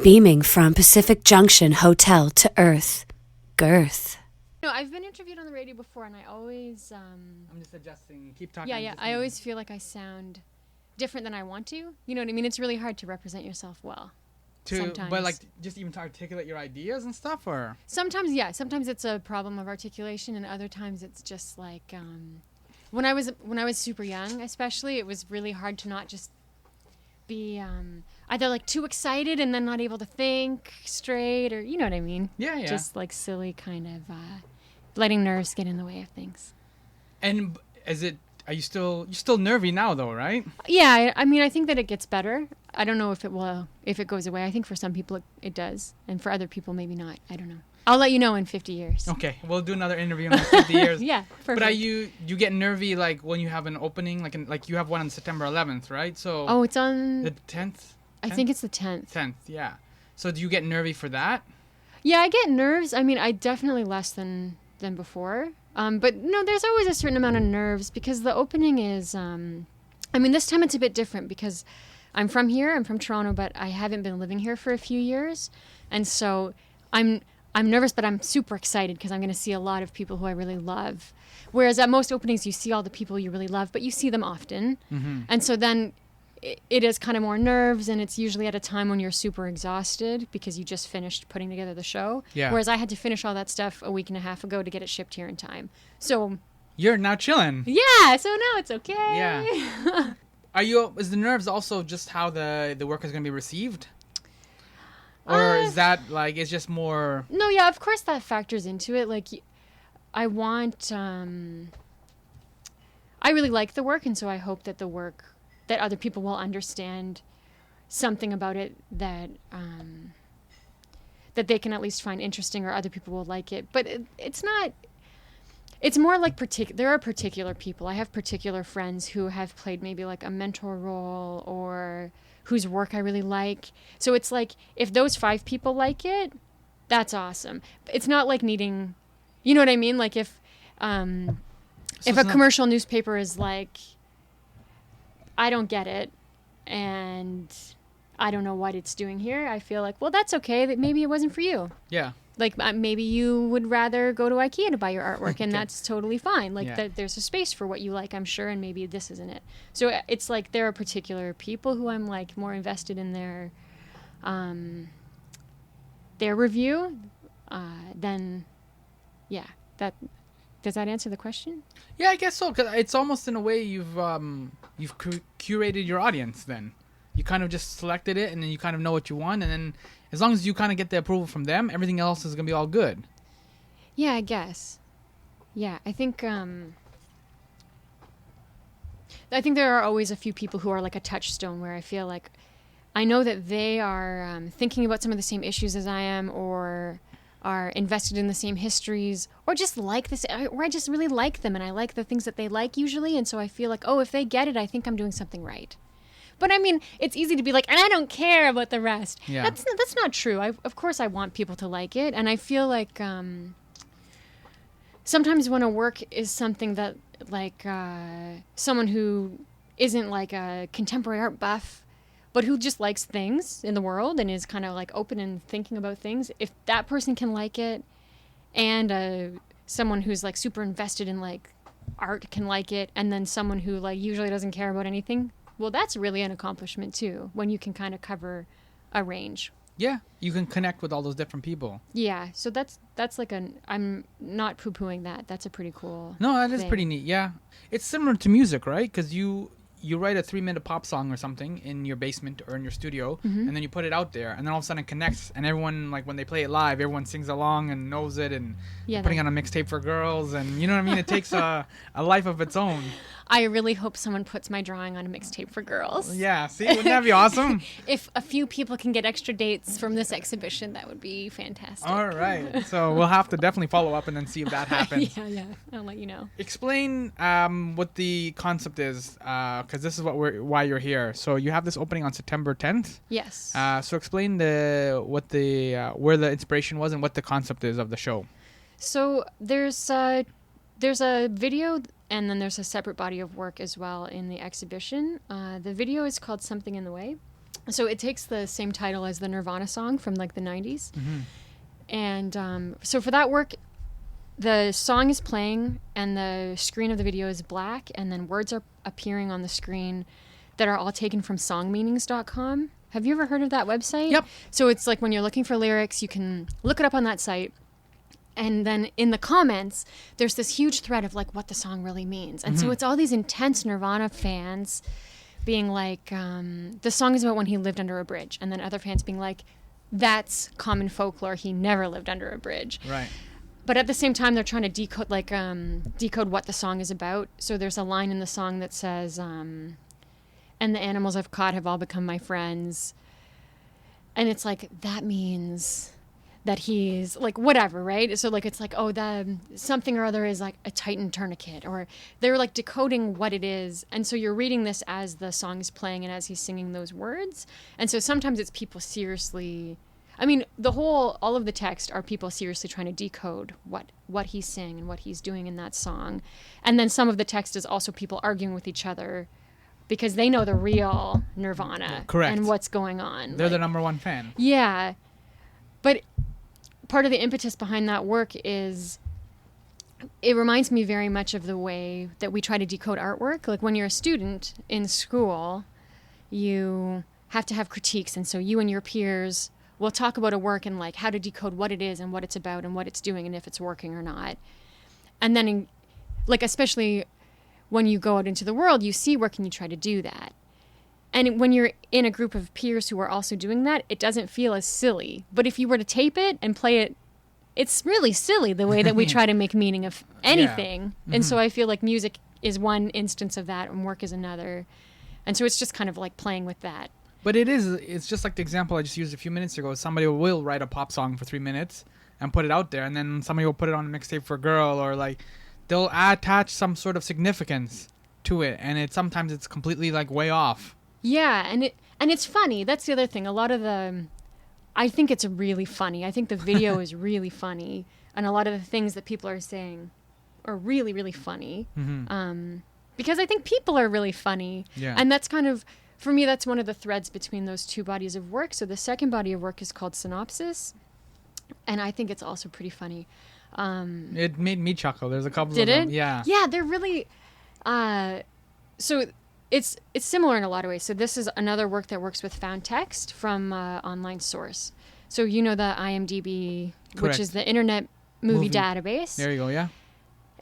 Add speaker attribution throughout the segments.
Speaker 1: beaming from Pacific Junction Hotel to Earth. Girth.
Speaker 2: No, I've been interviewed on the radio before, and I always...
Speaker 3: I'm just adjusting. Keep talking.
Speaker 2: Yeah. I always feel like I sound different than I want to. You know what I mean? It's really hard to represent yourself well. Sometimes.
Speaker 3: But, like, just even to articulate your ideas and stuff, or?
Speaker 2: Sometimes, yeah. Sometimes it's a problem of articulation, and other times it's just like... When I was super young, especially, it was really hard to not just be either like too excited and then not able to think straight, or you know what I mean?
Speaker 3: Yeah.
Speaker 2: Just like silly kind of letting nerves get in the way of things.
Speaker 3: And are you still nervy now though, right?
Speaker 2: Yeah, I mean, I think that it gets better. I don't know if it goes away. I think for some people it does, and for other people maybe not. I don't know. I'll let you know in 50 years.
Speaker 3: Okay, we'll do another interview in like 50 years.
Speaker 2: Yeah, perfect.
Speaker 3: But are you get nervy like when you have an opening, like you have one on September 11th, right? So.
Speaker 2: Oh, it's on
Speaker 3: the 10th.
Speaker 2: I think it's the 10th.
Speaker 3: 10th, yeah. So do you get nervy for that?
Speaker 2: Yeah, I get nerves. I mean, I definitely less than before. But no, there's always a certain amount of nerves because the opening is. I mean, this time it's a bit different because I'm from here. I'm from Toronto, but I haven't been living here for a few years, and so I'm nervous, but I'm super excited because I'm going to see a lot of people who I really love. Whereas at most openings, you see all the people you really love, but you see them often. Mm-hmm. And so then it is kind of more nerves, and it's usually at a time when you're super exhausted because you just finished putting together the show. Yeah. Whereas I had to finish all that stuff a week and a half ago to get it shipped here in time. So
Speaker 3: you're now chilling.
Speaker 2: Yeah, so now it's okay.
Speaker 3: Yeah. Is the nerves also just how the work is going to be received? Or is that, like, it's just more...
Speaker 2: No, yeah, of course that factors into it. Like, I want... I really like the work, and so I hope that that other people will understand something about it that they can at least find interesting, or other people will like it. But it's not... It's more like there are particular people. I have particular friends who have played maybe, like, a mentor role, or... whose work I really like. So it's like, if those 5 people like it, that's awesome. It's not like needing, you know what I mean? Like if a commercial newspaper is like, I don't get it, and I don't know what it's doing here, I feel like, well, that's okay. That maybe it wasn't for you.
Speaker 3: Yeah.
Speaker 2: Like maybe you would rather go to IKEA to buy your artwork, and that's totally fine. Like there's a space for what you like, I'm sure, and maybe this isn't it. So it's like there are particular people who I'm like more invested in their review than, yeah. That does that answer the question?
Speaker 3: Yeah, I guess so. 'Cause it's almost in a way you've curated your audience. Then you kind of just selected it, and then you kind of know what you want, and then. As long as you kind of get the approval from them, everything else is going to be all good.
Speaker 2: Yeah, I guess. Yeah, I think there are always a few people who are like a touchstone where I feel like I know that they are thinking about some of the same issues as I am, or are invested in the same histories, or just like this, or I just really like them and I like the things that they like usually. And so I feel like, oh, if they get it, I think I'm doing something right. But I mean, it's easy to be like, and I don't care about the rest. Yeah. That's not true. Of course I want people to like it. And I feel like sometimes when a work is something that like someone who isn't like a contemporary art buff, but who just likes things in the world and is kind of like open and thinking about things, if that person can like it, and someone who's like super invested in like art can like it, and then someone who like usually doesn't care about anything, well, that's really an accomplishment too, when you can kind of cover a range.
Speaker 3: Yeah, you can connect with all those different people.
Speaker 2: Yeah, so that's like I'm not poo-pooing that. That's a pretty cool
Speaker 3: No, that is
Speaker 2: thing.
Speaker 3: pretty neat, yeah. It's similar to music, right? Because you write a 3-minute pop song or something in your basement or in your studio, and then you put it out there, and then all of a sudden it connects, and everyone, like when they play it live, everyone sings along and knows it, and putting on a mixtape for girls, and you know what I mean? It takes a life of its own.
Speaker 2: I really hope someone puts my drawing on a mixtape for girls.
Speaker 3: Yeah, see, wouldn't that be awesome?
Speaker 2: If a few people can get extra dates from this exhibition, that would be fantastic.
Speaker 3: All right, so we'll have to definitely follow up and then see if that happens.
Speaker 2: Yeah, I'll let you know.
Speaker 3: Explain what the concept is, because this is why you're here. So you have this opening on September 10th.
Speaker 2: Yes.
Speaker 3: So explain where the inspiration was and what the concept is of the show.
Speaker 2: So there's a video, and then there's a separate body of work as well in the exhibition. The video is called Something in the Way. So it takes the same title as the Nirvana song from like the 90s. And so for that work, the song is playing and the screen of the video is black, and then words are appearing on the screen that are all taken from songmeanings.com. Have you ever heard of that website?
Speaker 3: Yep.
Speaker 2: So it's like when you're looking for lyrics, you can look it up on that site. And then in the comments, there's this huge thread of like what the song really means. And so it's all these intense Nirvana fans being like, the song is about when he lived under a bridge. And then other fans being like, that's common folklore. He never lived under a bridge.
Speaker 3: Right.
Speaker 2: But at the same time, they're trying to decode what the song is about. So there's a line in the song that says, and the animals I've caught have all become my friends. And it's like, that means that he's like whatever, right? So like it's like, oh, the something or other is like a Titan tourniquet, or they're like decoding what it is. And so you're reading this as the song is playing and as he's singing those words. And so sometimes it's people seriously, I mean, all of the text are people seriously trying to decode what he's saying and what he's doing in that song. And then some of the text is also people arguing with each other because they know the real Nirvana.
Speaker 3: Correct.
Speaker 2: And what's going on.
Speaker 3: They're the number one fan.
Speaker 2: Yeah. But part of the impetus behind that work is it reminds me very much of the way that we try to decode artwork. Like when you're a student in school, you have to have critiques. And so you and your peers will talk about a work and like how to decode what it is and what it's about and what it's doing and if it's working or not. And then like, especially when you go out into the world, you see work and you try to do that. And when you're in a group of peers who are also doing that, it doesn't feel as silly. But if you were to tape it and play it, it's really silly the way that we try to make meaning of anything. Yeah. And so I feel like music is one instance of that and work is another. And so it's just kind of like playing with that.
Speaker 3: But it's just like the example I just used a few minutes ago. Somebody will write a pop song for 3 minutes and put it out there, and then somebody will put it on a mixtape for a girl, or like they'll attach some sort of significance to it, and sometimes it's completely like way off.
Speaker 2: Yeah, and it's funny. That's the other thing. A lot of I think it's really funny. I think the video is really funny, and a lot of the things that people are saying are really, really funny. Because I think people are really funny.
Speaker 3: Yeah.
Speaker 2: And that's kind of, for me, that's one of the threads between those two bodies of work. So the second body of work is called Synopsis, and I think it's also pretty funny.
Speaker 3: It made me chuckle. There's a couple of them.
Speaker 2: Did it?
Speaker 3: Yeah.
Speaker 2: Yeah, they're really... so it's similar in a lot of ways. So this is another work that works with found text from online source. So you know the IMDb,
Speaker 3: Correct.
Speaker 2: which is the Internet Movie Database.
Speaker 3: There you go, yeah.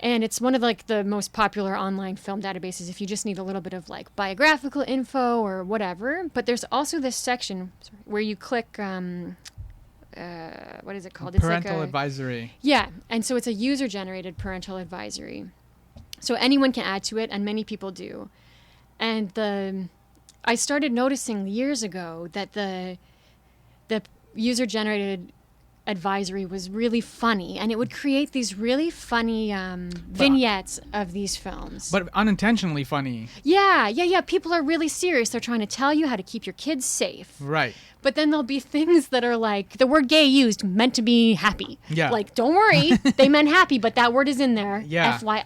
Speaker 2: And it's one of like the most popular online film databases if you just need a little bit of like biographical info or whatever. But there's also this section where you click, what is it called? It's
Speaker 3: Parental
Speaker 2: like
Speaker 3: advisory.
Speaker 2: Yeah, and so it's a user-generated parental advisory. So anyone can add to it, and many people do. And I started noticing years ago that the user-generated advisory was really funny, and it would create these really funny vignettes of these films.
Speaker 3: But unintentionally funny.
Speaker 2: Yeah. People are really serious. They're trying to tell you how to keep your kids safe.
Speaker 3: Right.
Speaker 2: But then there'll be things that are like, the word gay used meant to be happy.
Speaker 3: Yeah.
Speaker 2: Like, don't worry, they meant happy, but that word is in there.
Speaker 3: Yeah.
Speaker 2: FY.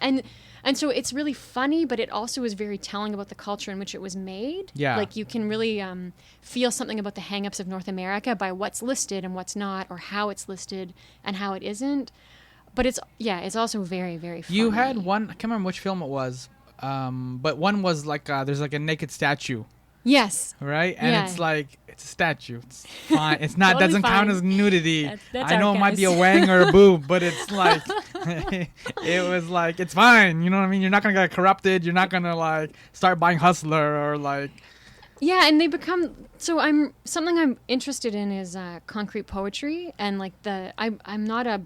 Speaker 2: And so it's really funny, but it also is very telling about the culture in which it was made.
Speaker 3: Yeah.
Speaker 2: Like you can really feel something about the hang-ups of North America by what's listed and what's not, or how it's listed and how it isn't. But it's also very, very funny.
Speaker 3: You had one, I can't remember which film it was, but one was like, there's like a naked statue.
Speaker 2: Yes.
Speaker 3: Right? And
Speaker 2: Yeah.
Speaker 3: it's like, it's a statue. It's fine. It's not,
Speaker 2: Totally
Speaker 3: doesn't count
Speaker 2: fine.
Speaker 3: as nudity.
Speaker 2: That's
Speaker 3: I know
Speaker 2: our
Speaker 3: it might
Speaker 2: guess.
Speaker 3: be a wang or a boob, but it's like, it was like, it's fine. You know what I mean? You're not going to get corrupted. You're not going to like start buying Hustler or like.
Speaker 2: Yeah, and they become, something I'm interested in is concrete poetry, and like I'm not a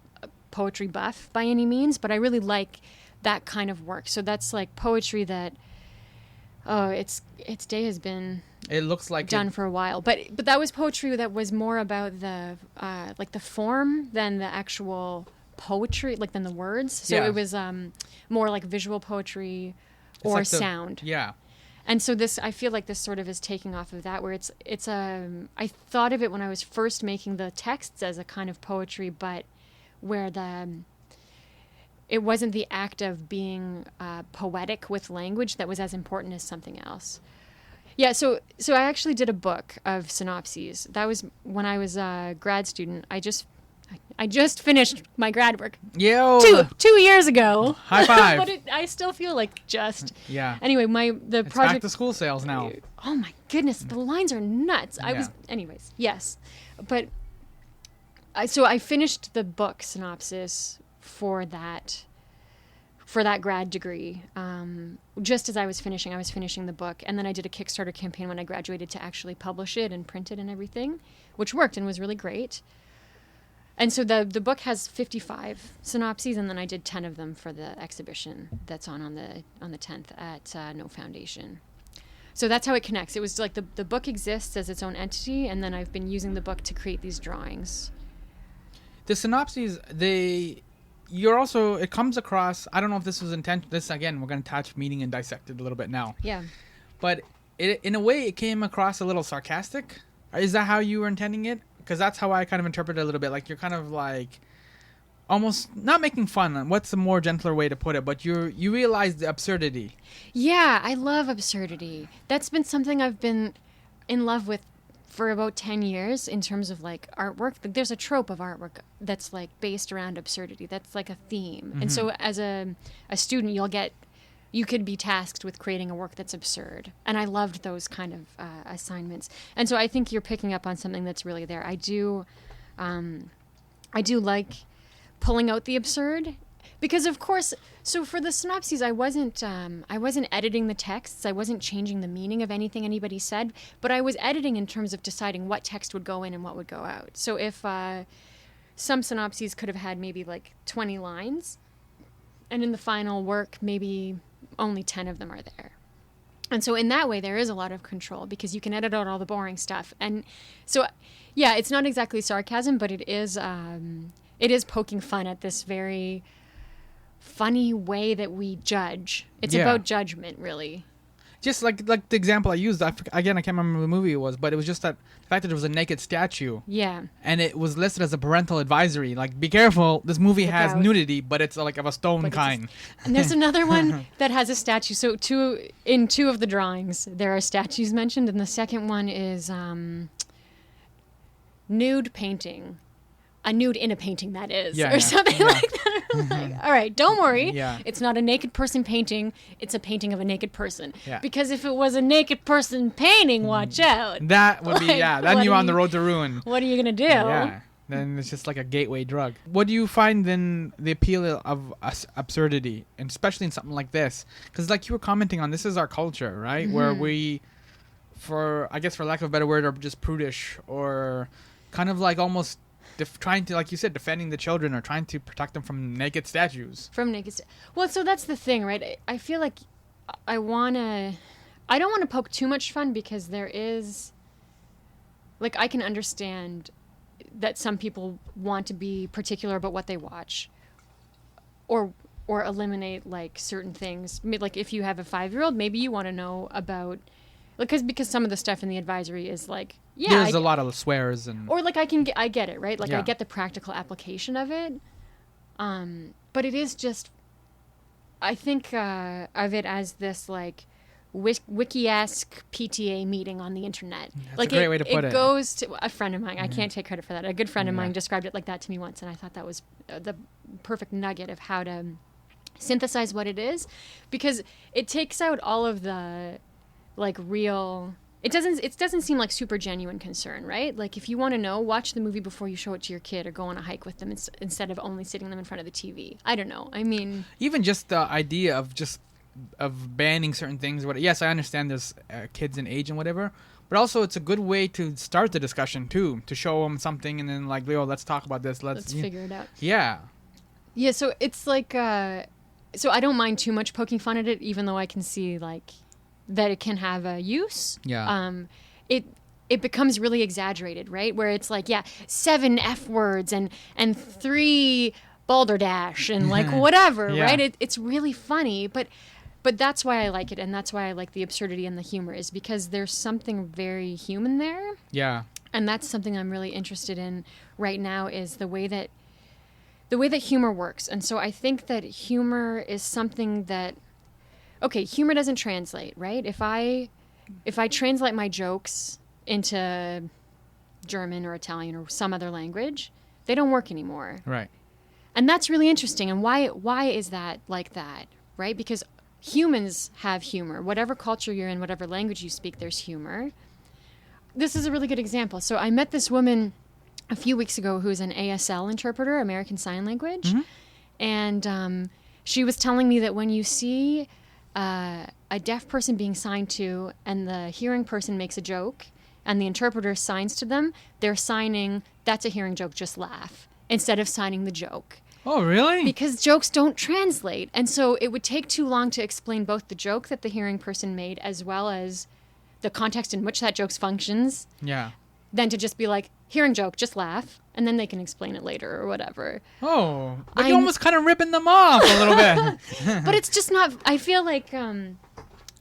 Speaker 2: poetry buff by any means, but I really like that kind of work. So that's like poetry that, its day has been
Speaker 3: It looks like
Speaker 2: done for a while, but that was poetry that was more about the like the form than the actual poetry, like than the words. So
Speaker 3: Yeah.
Speaker 2: it was more like visual poetry or
Speaker 3: like
Speaker 2: sound.
Speaker 3: Yeah.
Speaker 2: And so I feel like this sort of is taking off of that, where I thought of it when I was first making the texts as a kind of poetry, but where it wasn't the act of being poetic with language that was as important as something else. Yeah, so I actually did a book of synopses. That was when I was a grad student. I just finished my grad work
Speaker 3: Yo,
Speaker 2: 2 years ago.
Speaker 3: High five.
Speaker 2: But I still feel like just.
Speaker 3: Yeah.
Speaker 2: Anyway, the
Speaker 3: It's
Speaker 2: project.
Speaker 3: back to school sales now.
Speaker 2: Oh my goodness, the lines are nuts.
Speaker 3: Yeah.
Speaker 2: Anyways, yes, but I finished the book synopsis for that grad degree. Just as I was finishing the book, and then I did a Kickstarter campaign when I graduated to actually publish it and print it and everything, which worked and was really great. And so the book has 55 synopses, and then I did 10 of them for the exhibition that's on the 10th at No Foundation. So that's how it connects. It was like the book exists as its own entity, and then I've been using the book to create these drawings.
Speaker 3: The synopses, it comes across, I don't know if this was intentional. This, again, we're going to touch meaning and dissect it a little bit now.
Speaker 2: Yeah.
Speaker 3: But in a way, it came across a little sarcastic. Is that how you were intending it? Because that's how I kind of interpret it a little bit. Like, you're kind of like almost not making fun. What's a more gentler way to put it? But you realize the absurdity.
Speaker 2: Yeah, I love absurdity. That's been something I've been in love with for about 10 years in terms of like artwork. There's a trope of artwork that's like based around absurdity. That's like a theme. Mm-hmm. And so as a student, you could be tasked with creating a work that's absurd. And I loved those kind of assignments. And so I think you're picking up on something that's really there. I do like pulling out the absurd, because of course, so for the synopses, I wasn't editing the texts. I wasn't changing the meaning of anything anybody said, but I was editing in terms of deciding what text would go in and what would go out. So if some synopses could have had maybe like 20 lines, and in the final work, maybe only 10 of them are there. And so in that way, there is a lot of control, because you can edit out all the boring stuff. And so, yeah, it's not exactly sarcasm, but it is poking fun at this very funny way that we judge. It's about judgment, really.
Speaker 3: Just like the example I used, again, I can't remember the movie it was, but it was just that the fact that there was a naked statue. Yeah. And it was listed as a parental advisory. Like, be careful, this movie has nudity, but it's like of a stone kind.
Speaker 2: And there's another one that has a statue. So in two of the drawings, there are statues mentioned, and the second one is nude painting. A nude in a painting, that is, or something like that. Like, all right, don't worry. Yeah. It's not a naked person painting. It's a painting of a naked person. Yeah. Because if it was a naked person painting, watch out.
Speaker 3: That would be, then you're on the road to ruin.
Speaker 2: What are you going to do?
Speaker 3: Yeah. Then it's just like a gateway drug. What do you find then the appeal of absurdity, and especially in something like this? Because like you were commenting on, this is our culture, right? Mm-hmm. Where we, for lack of a better word, are just prudish, or kind of like almost trying to, like you said, defending the children, or trying to protect them from naked statues.
Speaker 2: Well, so that's the thing, right? I feel like I don't want to poke too much fun, because there is, like, I can understand that some people want to be particular about what they watch, or eliminate like certain things. Like if you have a 5-year-old, maybe you want to know about, because some of the stuff in the advisory is like,
Speaker 3: there's a lot of swears, and
Speaker 2: or like I get it, right? Like I get the practical application of it, but it is just, I think of it as this like wiki-esque PTA meeting on the internet.
Speaker 3: That's
Speaker 2: like
Speaker 3: a great way to put it.
Speaker 2: It goes to a friend of mine. I can't take credit for that. A good friend of mine described it like that to me once, and I thought that was the perfect nugget of how to synthesize what it is, because it takes out all of the like real. It doesn't seem like super genuine concern, right? Like if you want to know, watch the movie before you show it to your kid, or go on a hike with them instead of only sitting them in front of the TV. I don't know. I mean,
Speaker 3: even just the idea of banning certain things. Yes, I understand there's kids in age and whatever, but also it's a good way to start the discussion too, to show them something, and then like, Leo, let's talk about this. Let's
Speaker 2: figure it out.
Speaker 3: Yeah. Yeah.
Speaker 2: So it's like, so I don't mind too much poking fun at it, even though I can see like that it can have a use. Yeah. It becomes really exaggerated, right? Where it's like, 7 F words and 3 balderdash and like whatever, right? It's really funny, but that's why I like it, and that's why I like the absurdity and the humor, is because there's something very human there. Yeah. And that's something I'm really interested in right now, is the way that humor works. And so I think that humor is something that, okay, humor doesn't translate, right? If I if I translate my jokes into German or Italian or some other language, they don't work anymore.
Speaker 3: Right.
Speaker 2: And that's really interesting. And why is that like that, right? Because humans have humor. Whatever culture you're in, whatever language you speak, there's humor. This is a really good example. So I met this woman a few weeks ago who's an ASL interpreter, American Sign Language.
Speaker 3: Mm-hmm.
Speaker 2: And she was telling me that when you see a deaf person being signed to and the hearing person makes a joke and the interpreter signs to them, they're signing, that's a hearing joke, just laugh, instead of signing the joke.
Speaker 3: Oh, really?
Speaker 2: Because jokes don't translate. And so it would take too long to explain both the joke that the hearing person made as well as the context in which that joke functions.
Speaker 3: Yeah.
Speaker 2: Than to just be like, hearing joke, just laugh. And then they can explain it later or whatever.
Speaker 3: Oh, but you're almost kind of ripping them off a little bit.
Speaker 2: But it's just not, I feel like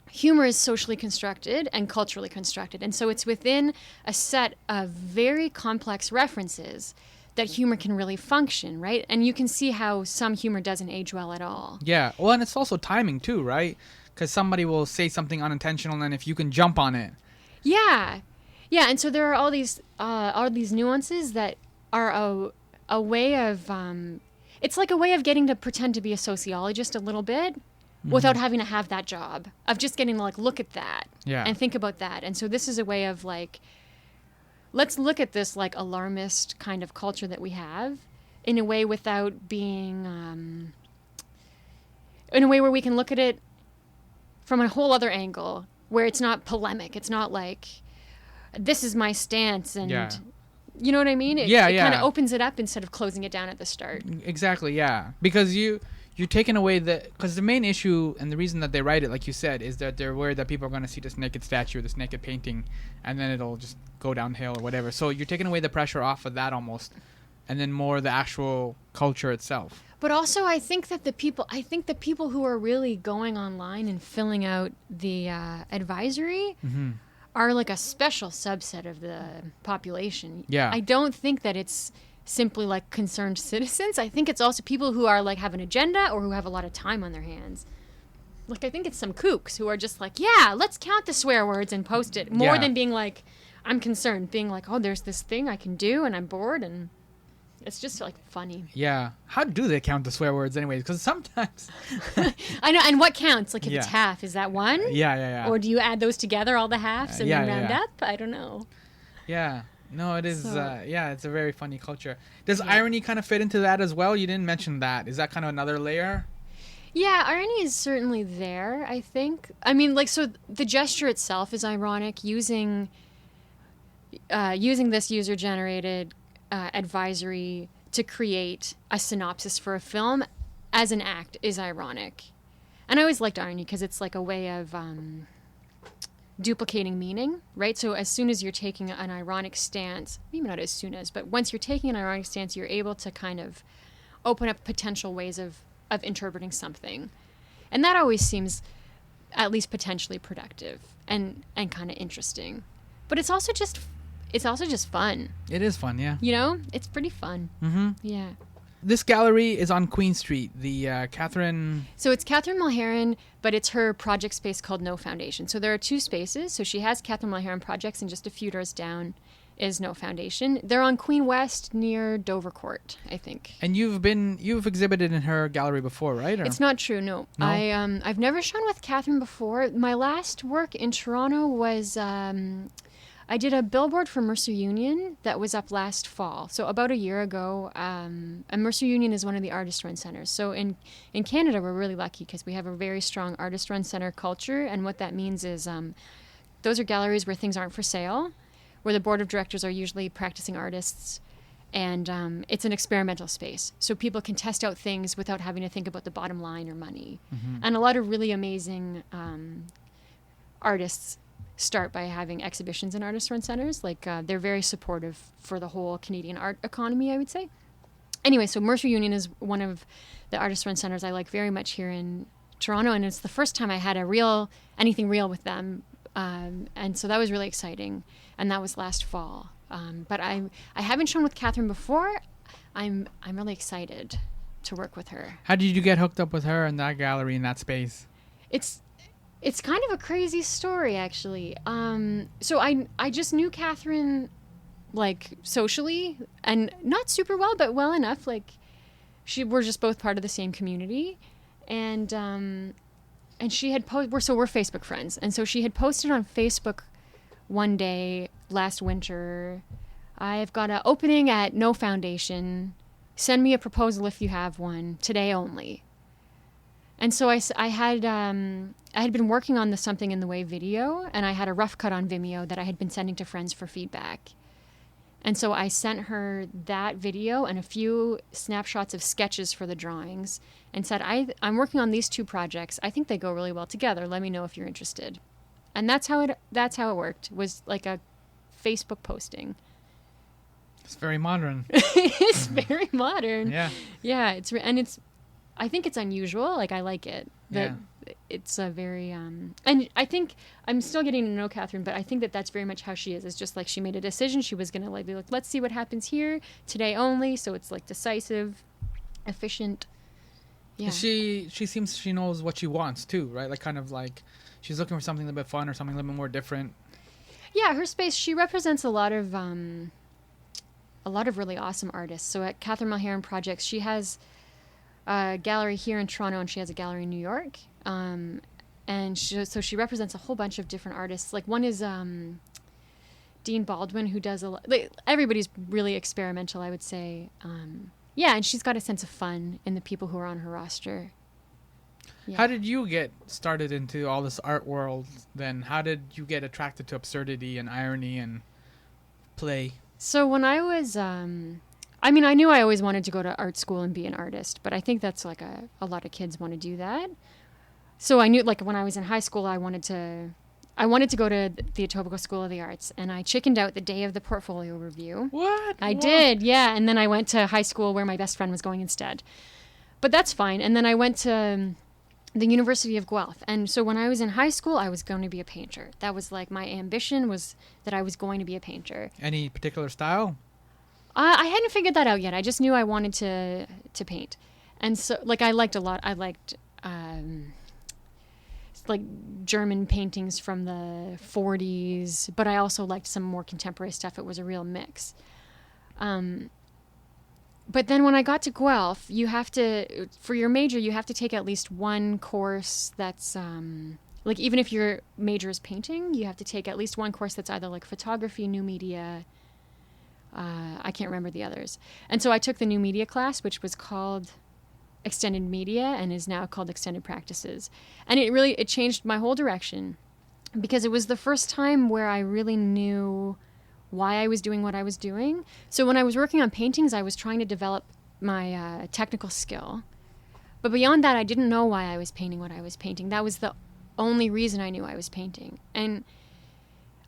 Speaker 2: humor is socially constructed and culturally constructed. And so it's within a set of very complex references that humor can really function, right? And you can see how some humor doesn't age well at all.
Speaker 3: Yeah. Well, and it's also timing too, right? Because somebody will say something unintentional, and if you can jump on it.
Speaker 2: Yeah. Yeah, and so there are all these nuances that are a way of... it's like a way of getting to pretend to be a sociologist a little bit without having to have that job. Of just getting to, like, look at that and think about that. And so this is a way of, like... Let's look at this, like, alarmist kind of culture that we have in a way without being... in a way where we can look at it from a whole other angle, where it's not polemic. It's not like, this is my stance, and... You know what I mean? It kind of opens it up instead of closing it down at the start.
Speaker 3: Exactly, yeah. Because you're taking away because the main issue and the reason that they write it, like you said, is that they're worried that people are going to see this naked statue or this naked painting, and then it'll just go downhill or whatever. So you're taking away the pressure off of that almost, and then more the actual culture itself.
Speaker 2: But also, I think the people who are really going online and filling out the advisory are like a special subset of the population.
Speaker 3: Yeah.
Speaker 2: I don't think that it's simply like concerned citizens. I think it's also people who are like have an agenda or who have a lot of time on their hands. Like, I think it's some kooks who are just like, yeah, let's count the swear words and post it, more than being like, I'm concerned, being like, oh, there's this thing I can do and I'm bored, and it's just like funny.
Speaker 3: Yeah. How do they count the swear words anyways? Because sometimes...
Speaker 2: I know. And what counts? Like, if it's half, is that one?
Speaker 3: Yeah.
Speaker 2: Or do you add those together, all the halves, and then round up? I don't know.
Speaker 3: Yeah. No, it is. It's a very funny culture. Does irony kind of fit into that as well? You didn't mention that. Is that kind of another layer?
Speaker 2: Yeah, irony is certainly there, I think. I mean, like, so the gesture itself is ironic. Using this user-generated advisory to create a synopsis for a film as an act is ironic. And I always liked irony because it's like a way of duplicating meaning, right? So as soon as you're taking an ironic stance, maybe not as soon as, but once you're taking an ironic stance, you're able to kind of open up potential ways of interpreting something. And that always seems at least potentially productive and kind of interesting. But it's also just fun.
Speaker 3: It is fun, yeah.
Speaker 2: You know? It's pretty fun.
Speaker 3: Mm-hmm.
Speaker 2: Yeah.
Speaker 3: This gallery is on Queen Street, the Catherine...
Speaker 2: So it's Catherine Mulheron, but it's her project space called No Foundation. So there are two spaces. So she has Catherine Mulheron projects, and just a few doors down is No Foundation. They're on Queen West near Dover Court, I think.
Speaker 3: And you've exhibited in her gallery before, right? Or?
Speaker 2: It's not true, no. I've never shown with Catherine before. My last work in Toronto was... I did a billboard for Mercer Union that was up last fall, so about a year ago. And Mercer Union is one of the artist-run centers. So in Canada, we're really lucky because we have a very strong artist-run center culture, and what that means is those are galleries where things aren't for sale, where the board of directors are usually practicing artists, and it's an experimental space. So people can test out things without having to think about the bottom line or money. Mm-hmm. And a lot of really amazing artists start by having exhibitions in artist-run centers. Like, they're very supportive for the whole Canadian art economy, I would say. Anyway, so Mercer Union is one of the artist-run centers I like very much here in Toronto, and it's the first time I had anything real with them, and so that was really exciting, and that was last fall. But I haven't shown with Catherine before. I'm really excited to work with her.
Speaker 3: How did you get hooked up with her in that gallery, in that space?
Speaker 2: It's kind of a crazy story, actually. So I just knew Catherine, like, socially, and not super well, but well enough. Like, we're just both part of the same community, and she had we're Facebook friends, and so she had posted on Facebook one day last winter, "I've got an opening at No Foundation. Send me a proposal if you have one. Today only." And so I had been working on the Something in the Way video, and I had a rough cut on Vimeo that I had been sending to friends for feedback. And so I sent her that video and a few snapshots of sketches for the drawings and said, I'm working on these 2 projects. I think they go really well together. Let me know if you're interested. And that's how it worked, was like a Facebook posting.
Speaker 3: It's very modern.
Speaker 2: It's very modern.
Speaker 3: Yeah.
Speaker 2: Yeah, I think it's unusual. Like, I like it. It's a very and I think I'm still getting to know Catherine, but I think that's very much how she is. It's just like she made a decision. She was gonna be like, let's see what happens here, today only. So it's like decisive, efficient. Yeah.
Speaker 3: She seems she knows what she wants too, right? Like, kind of like she's looking for something a little bit fun or something a little bit more different.
Speaker 2: Yeah, her space. She represents a lot of really awesome artists. So at Catherine Mulheron Projects, she has a gallery here in Toronto, and she has a gallery in New York. And so she represents a whole bunch of different artists. Like, one is Dean Baldwin, who does everybody's really experimental, I would say. Yeah, and she's got a sense of fun in the people who are on her roster. Yeah.
Speaker 3: How did you get started into all this art world then? How did you get attracted to absurdity and irony and play?
Speaker 2: So when I was, I knew I always wanted to go to art school and be an artist, but I think that's like a lot of kids want to do that. So I knew, like, when I was in high school, I wanted to go to the Etobicoke School of the Arts, and I chickened out the day of the portfolio review.
Speaker 3: What?
Speaker 2: I did, yeah. And then I went to high school where my best friend was going instead. But that's fine. And then I went to the University of Guelph. And so when I was in high school, I was going to be a painter. That was like my ambition, was that I was going to be a painter.
Speaker 3: Any particular style?
Speaker 2: I hadn't figured that out yet. I just knew I wanted to paint. And so, like, I liked a lot. I liked like German paintings from the 40s, but I also liked some more contemporary stuff. It was a real mix. But then when I got to Guelph, for your major, you have to take at least one course that's, like, even if your major is painting, you have to take at least one course that's either like photography, new media. I can't remember the others. And so I took the new media class, which was called Extended Media and is now called Extended Practices. And it changed my whole direction, because it was the first time where I really knew why I was doing what I was doing. So when I was working on paintings, I was trying to develop my technical skill. But beyond that, I didn't know why I was painting what I was painting. That was the only reason I knew I was painting. And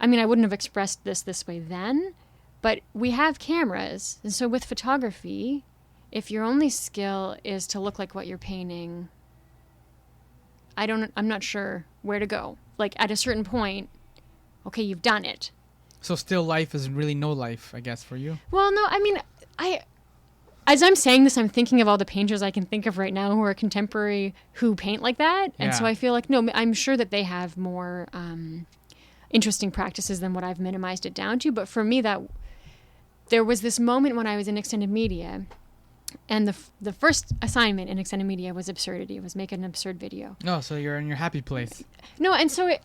Speaker 2: I wouldn't have expressed this way then, but we have cameras. And so with photography, if your only skill is to look like what you're painting, I'm not sure where to go. Like, at a certain point, okay, you've done it.
Speaker 3: So still life is really no life, I guess, for you?
Speaker 2: Well, no, as I'm saying this, I'm thinking of all the painters I can think of right now who are contemporary who paint like that. And so I feel like, no, I'm sure that they have more interesting practices than what I've minimized it down to. But for me, there was this moment when I was in extended media, and the first assignment in extended media was absurdity. It was make an absurd video.
Speaker 3: Oh, so you're in your happy place.
Speaker 2: No, and so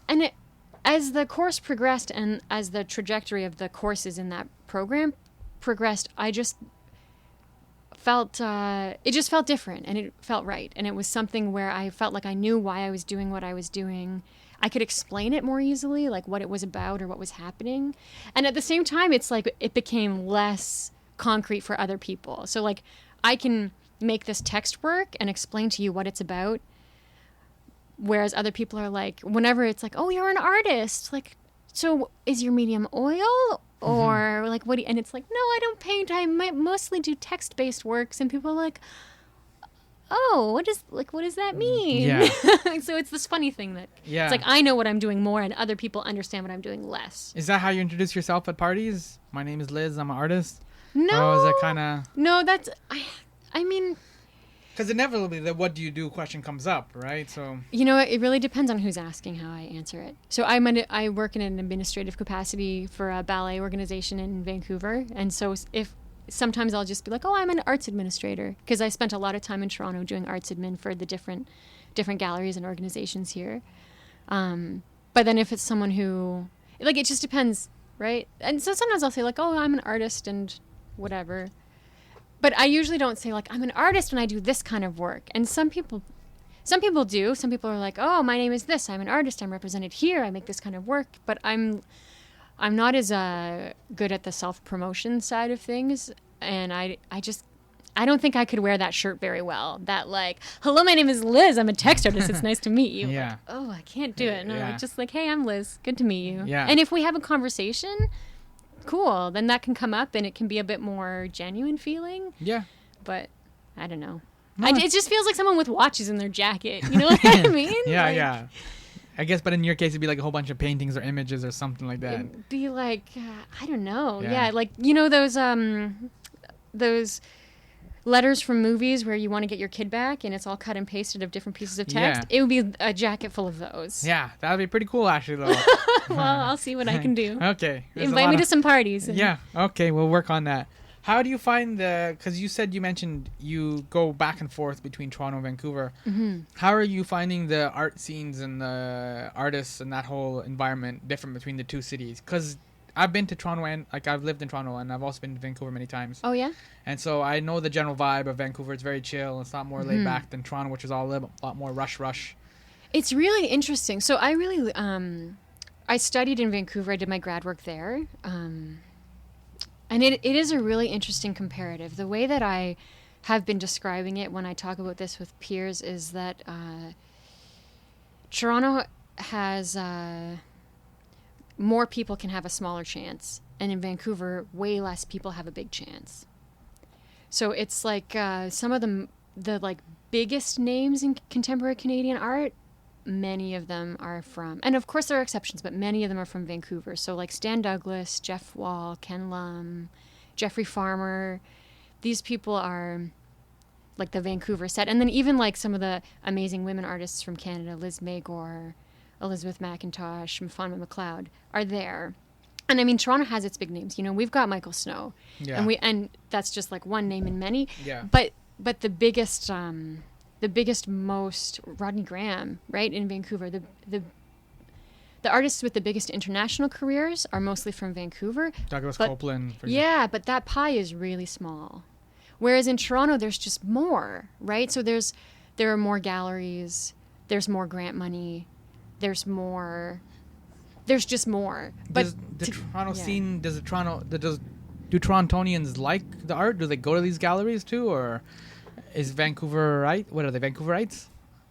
Speaker 2: as the course progressed and as the trajectory of the courses in that program progressed, I just felt it just felt different, and it felt right. And it was something where I felt like I knew why I was doing what I was doing. I could explain it more easily, like what it was about or what was happening. And at the same time, it's like it became less concrete for other people. So, like, I can make this text work and explain to you what it's about, whereas other people are like, whenever it's like, oh, you're an artist, like, so is your medium oil or like what and it's like, no, I don't paint, I might mostly do text-based works. And people are like, oh, what does that mean?
Speaker 3: Yeah.
Speaker 2: So it's this funny thing that
Speaker 3: Yeah.
Speaker 2: it's like I know what I'm doing more and other people understand what I'm doing less.
Speaker 3: Is that how you introduce yourself at parties? My name is Liz, I'm an artist?
Speaker 2: No.
Speaker 3: Or is that kind of...
Speaker 2: No, that's
Speaker 3: Because inevitably the what do you do question comes up, right? So
Speaker 2: You know, it really depends on who's asking how I answer it. So I work in an administrative capacity for a ballet organization in Vancouver. And so if sometimes I'll just be like, oh, I'm an arts administrator, because I spent a lot of time in Toronto doing arts admin for the different galleries and organizations here. But then if it's someone who, like, it just depends, right? And so sometimes I'll say like, oh, I'm an artist and whatever. But I usually don't say like, I'm an artist and I do this kind of work. And some people do. Some people are like, oh, my name is this. I'm an artist. I'm represented here. I make this kind of work. But I'm not as good at the self-promotion side of things. And I don't think I could wear that shirt very well. That like, hello, my name is Liz. I'm a text artist. It's nice to meet you.
Speaker 3: Yeah.
Speaker 2: Like, oh, I can't do it. No,
Speaker 3: Yeah.
Speaker 2: just like, hey, I'm Liz. Good to meet you.
Speaker 3: Yeah.
Speaker 2: And if we have a conversation, cool. Then that can come up and it can be a bit more genuine feeling.
Speaker 3: yeah.
Speaker 2: But I don't know.
Speaker 3: No.
Speaker 2: It just feels like someone with watches in their jacket. You know what I mean?
Speaker 3: Yeah,
Speaker 2: Like,
Speaker 3: yeah. I guess, but in your case, it'd be like a whole bunch of paintings or images or something like that.
Speaker 2: It'd be like, I don't know.
Speaker 3: Yeah.
Speaker 2: Yeah, like, you know those letters from movies where you want to get your kid back and it's all cut and pasted of different pieces of text?
Speaker 3: Yeah.
Speaker 2: It would be a jacket full of those.
Speaker 3: Yeah, that would be pretty cool, actually, though.
Speaker 2: Well, I'll see what I can do.
Speaker 3: Okay. There's a
Speaker 2: Invite
Speaker 3: lot
Speaker 2: me
Speaker 3: of-
Speaker 2: to some parties. and-
Speaker 3: Yeah. Okay, we'll work on that. How do you find because you mentioned you go back and forth between Toronto and Vancouver.
Speaker 2: Mm-hmm.
Speaker 3: How are you finding the art scenes and the artists and that whole environment different between the two cities? Because I've been to Toronto and like I've lived in Toronto and I've also been to Vancouver many times.
Speaker 2: Oh, yeah?
Speaker 3: And so I know the general vibe of Vancouver. It's very chill. It's a lot more
Speaker 2: Mm-hmm.
Speaker 3: laid back than Toronto, which is all a lot more rush.
Speaker 2: It's really interesting. So I really, I studied in Vancouver. I did my grad work there. And it is a really interesting comparative. The way that I have been describing it when I talk about this with peers is that Toronto has more people can have a smaller chance. And in Vancouver, way less people have a big chance. So it's like some of the like biggest names in contemporary Canadian art, many of them are from, and of course there are exceptions, but many of them are from Vancouver. So like Stan Douglas, Jeff Wall, Ken Lum, Jeffrey Farmer, these people are like the Vancouver set. And then even like some of the amazing women artists from Canada, Liz Magor, Elizabeth McIntosh, Fatima McLeod, are there. And I mean, Toronto has its big names. You know, we've got Michael Snow,
Speaker 3: Yeah.
Speaker 2: and that's just like one name in many.
Speaker 3: Yeah.
Speaker 2: But the biggest most Rodney Graham, right, in Vancouver. The artists with the biggest international careers are mostly from Vancouver.
Speaker 3: Douglas
Speaker 2: But-
Speaker 3: Copeland. For
Speaker 2: Yeah, but that pie is really small. Whereas in Toronto, there's just more, right? So there are more galleries, there's more grant money, there's just more. But
Speaker 3: Does the Toronto
Speaker 2: yeah.
Speaker 3: scene? Do Torontonians like the art? Do they go to these galleries too, or is Vancouver right? What are they, Vancouverites?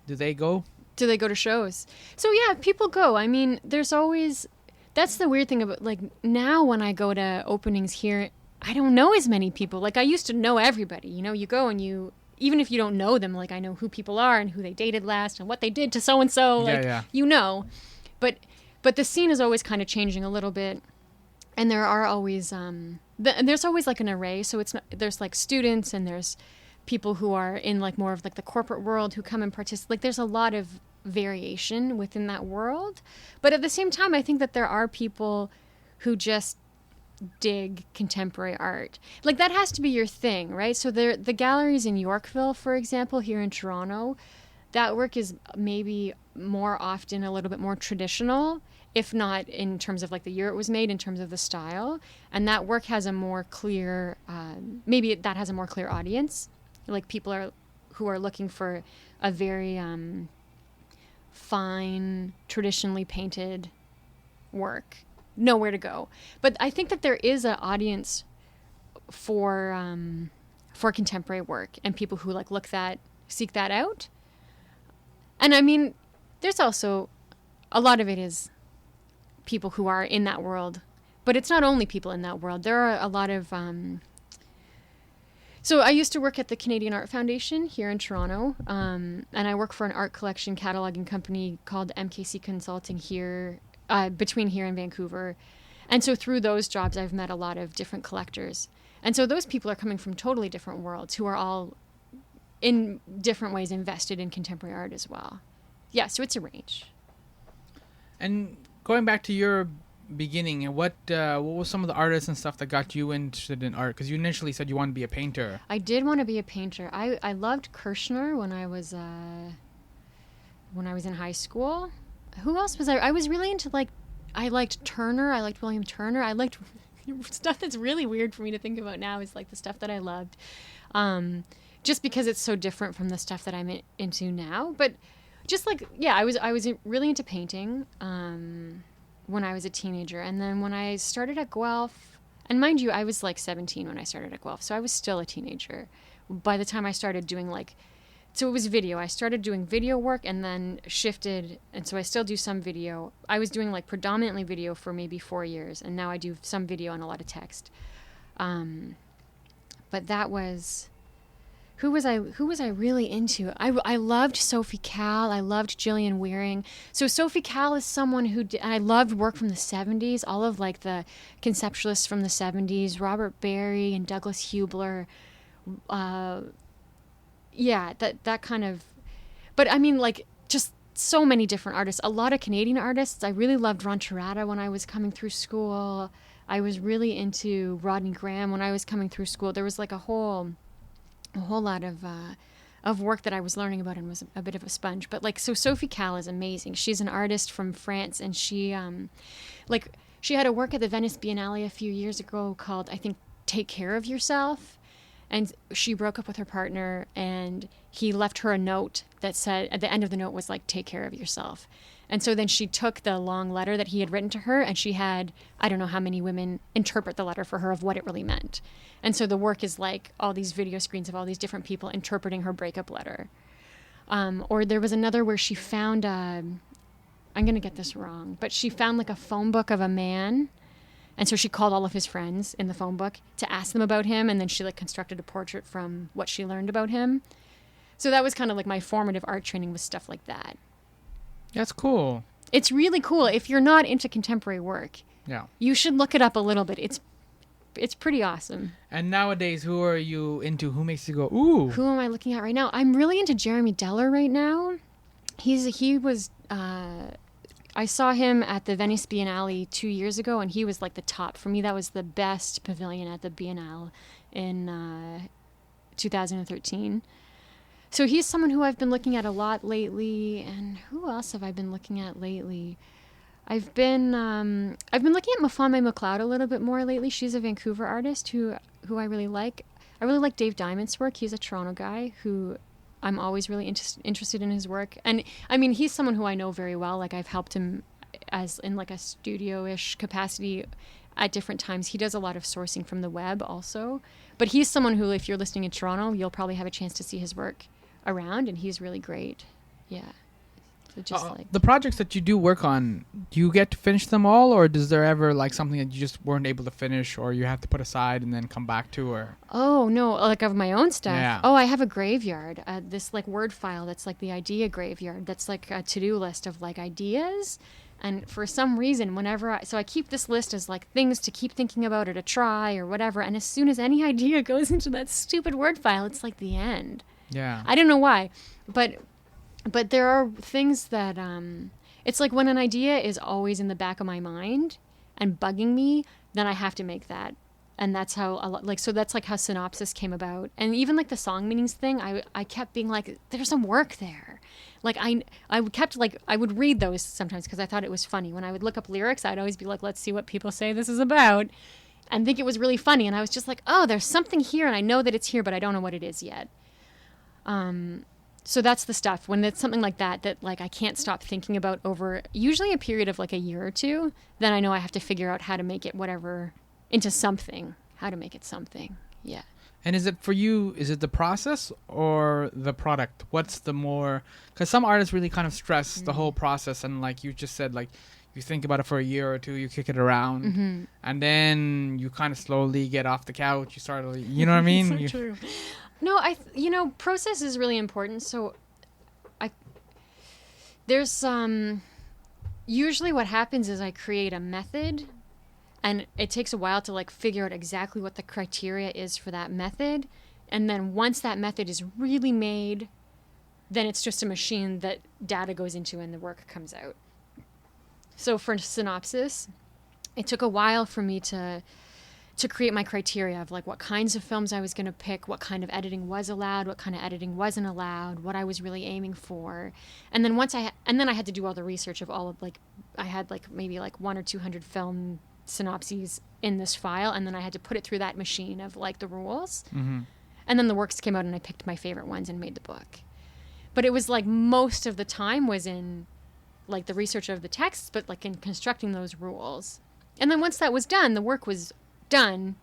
Speaker 3: Do they go?
Speaker 2: Do they go to shows? So yeah, people go. I mean, there's always, that's the weird thing about, like, now when I go to openings here, I don't know as many people. Like, I used to know everybody. You know, you go and even if you don't know them, like, I know who people are and who they dated last and what they did to so-and-so. Like,
Speaker 3: Yeah.
Speaker 2: you know. But the scene is always kind of changing a little bit. And there are always, there's always, like, an array. So there's, like, students and there's people who are in like more of like the corporate world who come and participate. Like there's a lot of variation within that world, but at the same time, I think that there are people who just dig contemporary art. Like that has to be your thing, right? So the galleries in Yorkville, for example, here in Toronto, that work is maybe more often a little bit more traditional, if not in terms of like the year it was made, in terms of the style, and that work has a more clear, maybe that has a more clear audience. Like people who are looking for a very fine, traditionally painted work, nowhere to go. But I think that there is an audience for contemporary work and people who like seek that out. And I mean, there's also a lot of it is people who are in that world, but it's not only people in that world. There are a lot of So I used to work at the Canadian Art Foundation here in Toronto, and I work for an art collection cataloging company called MKC Consulting here, between here and Vancouver. And so through those jobs, I've met a lot of different collectors. And so those people are coming from totally different worlds who are all in different ways invested in contemporary art as well. Yeah, so it's a range.
Speaker 3: And going back to your beginning, and what was some of the artists and stuff that got you interested in art? Because you initially said you wanted to be a painter.
Speaker 2: I did want to be a painter. I loved Kirchner when I was in high school. Who else was I? I was really into I liked Turner. I liked William Turner. I liked stuff that's really weird for me to think about now is like the stuff that I loved, just because it's so different from the stuff that I'm into now. But just I was really into painting when I was a teenager, and then when I started at Guelph, and mind you, I was 17 when I started at Guelph, so I was still a teenager by the time I started doing so it was video. I started doing video work and then shifted, and so I still do some video. I was doing predominantly video for maybe 4 years, and now I do some video and a lot of text. But that was who was I really into? I loved Sophie Calle. I loved Gillian Wearing. So Sophie Calle is someone who I loved work from the 70s, all of the conceptualists from the 70s, Robert Barry and Douglas Hubler. Yeah, that kind of, but I mean, just so many different artists, a lot of Canadian artists. I really loved Ron Tirata when I was coming through school. I was really into Rodney Graham when I was coming through school. There was a whole lot of work that I was learning about and was a bit of a sponge. But so Sophie Calle is amazing. She's an artist from France, and she, she had a work at the Venice Biennale a few years ago called, I think, Take Care of Yourself. And she broke up with her partner, and he left her a note that said, at the end of the note was take care of yourself. And so then she took the long letter that he had written to her, and she had, I don't know how many women interpret the letter for her of what it really meant. And so the work is all these video screens of all these different people interpreting her breakup letter. Or there was another where she found, I'm going to get this wrong, but she found a phone book of a man. And so she called all of his friends in the phone book to ask them about him, and then she constructed a portrait from what she learned about him. So that was kind of my formative art training with stuff like that.
Speaker 3: That's cool.
Speaker 2: It's really cool. If you're not into contemporary work,
Speaker 3: yeah,
Speaker 2: you should look it up a little bit. It's pretty awesome.
Speaker 3: And nowadays, who are you into? Who makes you go, ooh?
Speaker 2: Who am I looking at right now? I'm really into Jeremy Deller right now. I saw him at the Venice Biennale 2 years ago, and he was the top. For me, that was the best pavilion at the Biennale in 2013. So he's someone who I've been looking at a lot lately. And who else have I been looking at lately? I've been looking at Mafame McLeod a little bit more lately. She's a Vancouver artist who I really like. I really like Dave Diamond's work. He's a Toronto guy who I'm always really interested in his work. And I mean, he's someone who I know very well. I've helped him as in a studio-ish capacity at different times. He does a lot of sourcing from the web also. But he's someone who, if you're listening in Toronto, you'll probably have a chance to see his work around, and he's really great. Yeah. So just
Speaker 3: the projects that you do work on, do you get to finish them all, or is there ever something that you just weren't able to finish, or you have to put aside and then come back to? Or
Speaker 2: oh no, of my own stuff.
Speaker 3: Yeah.
Speaker 2: Oh, I have a graveyard, this Word file that's the idea graveyard. That's a to-do list of ideas, and for some reason, whenever I keep this list as things to keep thinking about or to try or whatever. And as soon as any idea goes into that stupid Word file, it's the end.
Speaker 3: Yeah.
Speaker 2: I don't know why, but there are things that, it's when an idea is always in the back of my mind and bugging me, then I have to make that. And that's how, so that's how Synopsis came about. And even the song meanings thing, I kept being there's some work there. I would read those sometimes because I thought it was funny. When I would look up lyrics, I'd always be let's see what people say this is about. And think it was really funny. And I was just oh, there's something here, and I know that it's here, but I don't know what it is yet. So that's the stuff. When it's something like that I can't stop thinking about over usually a period of a year or two, then I know I have to figure out how to make it whatever into something, how to make it something. Yeah.
Speaker 3: And is it for you, is it the process or the product? What's the more, because some artists really kind of stress the whole process, and you just said, you think about it for a year or two, you kick it around, and then you kind of slowly get off the couch, you start, you know what I mean?
Speaker 2: So true. No, process is really important. So there's usually what happens is I create a method, and it takes a while to figure out exactly what the criteria is for that method. And then once that method is really made, then it's just a machine that data goes into and the work comes out. So for synopsis, it took a while for me to create my criteria of like what kinds of films I was going to pick, what kind of editing was allowed, what kind of editing wasn't allowed, what I was really aiming for. And then I had to do all the research of all of like, I had like maybe like 100 or 200 film synopses in this file. And then I had to put it through that machine of like the rules. Mm-hmm. And then the works came out and I picked my favorite ones and made the book. But it was like most of the time was in like the research of the texts, but like in constructing those rules. And then once that was done, the work was done.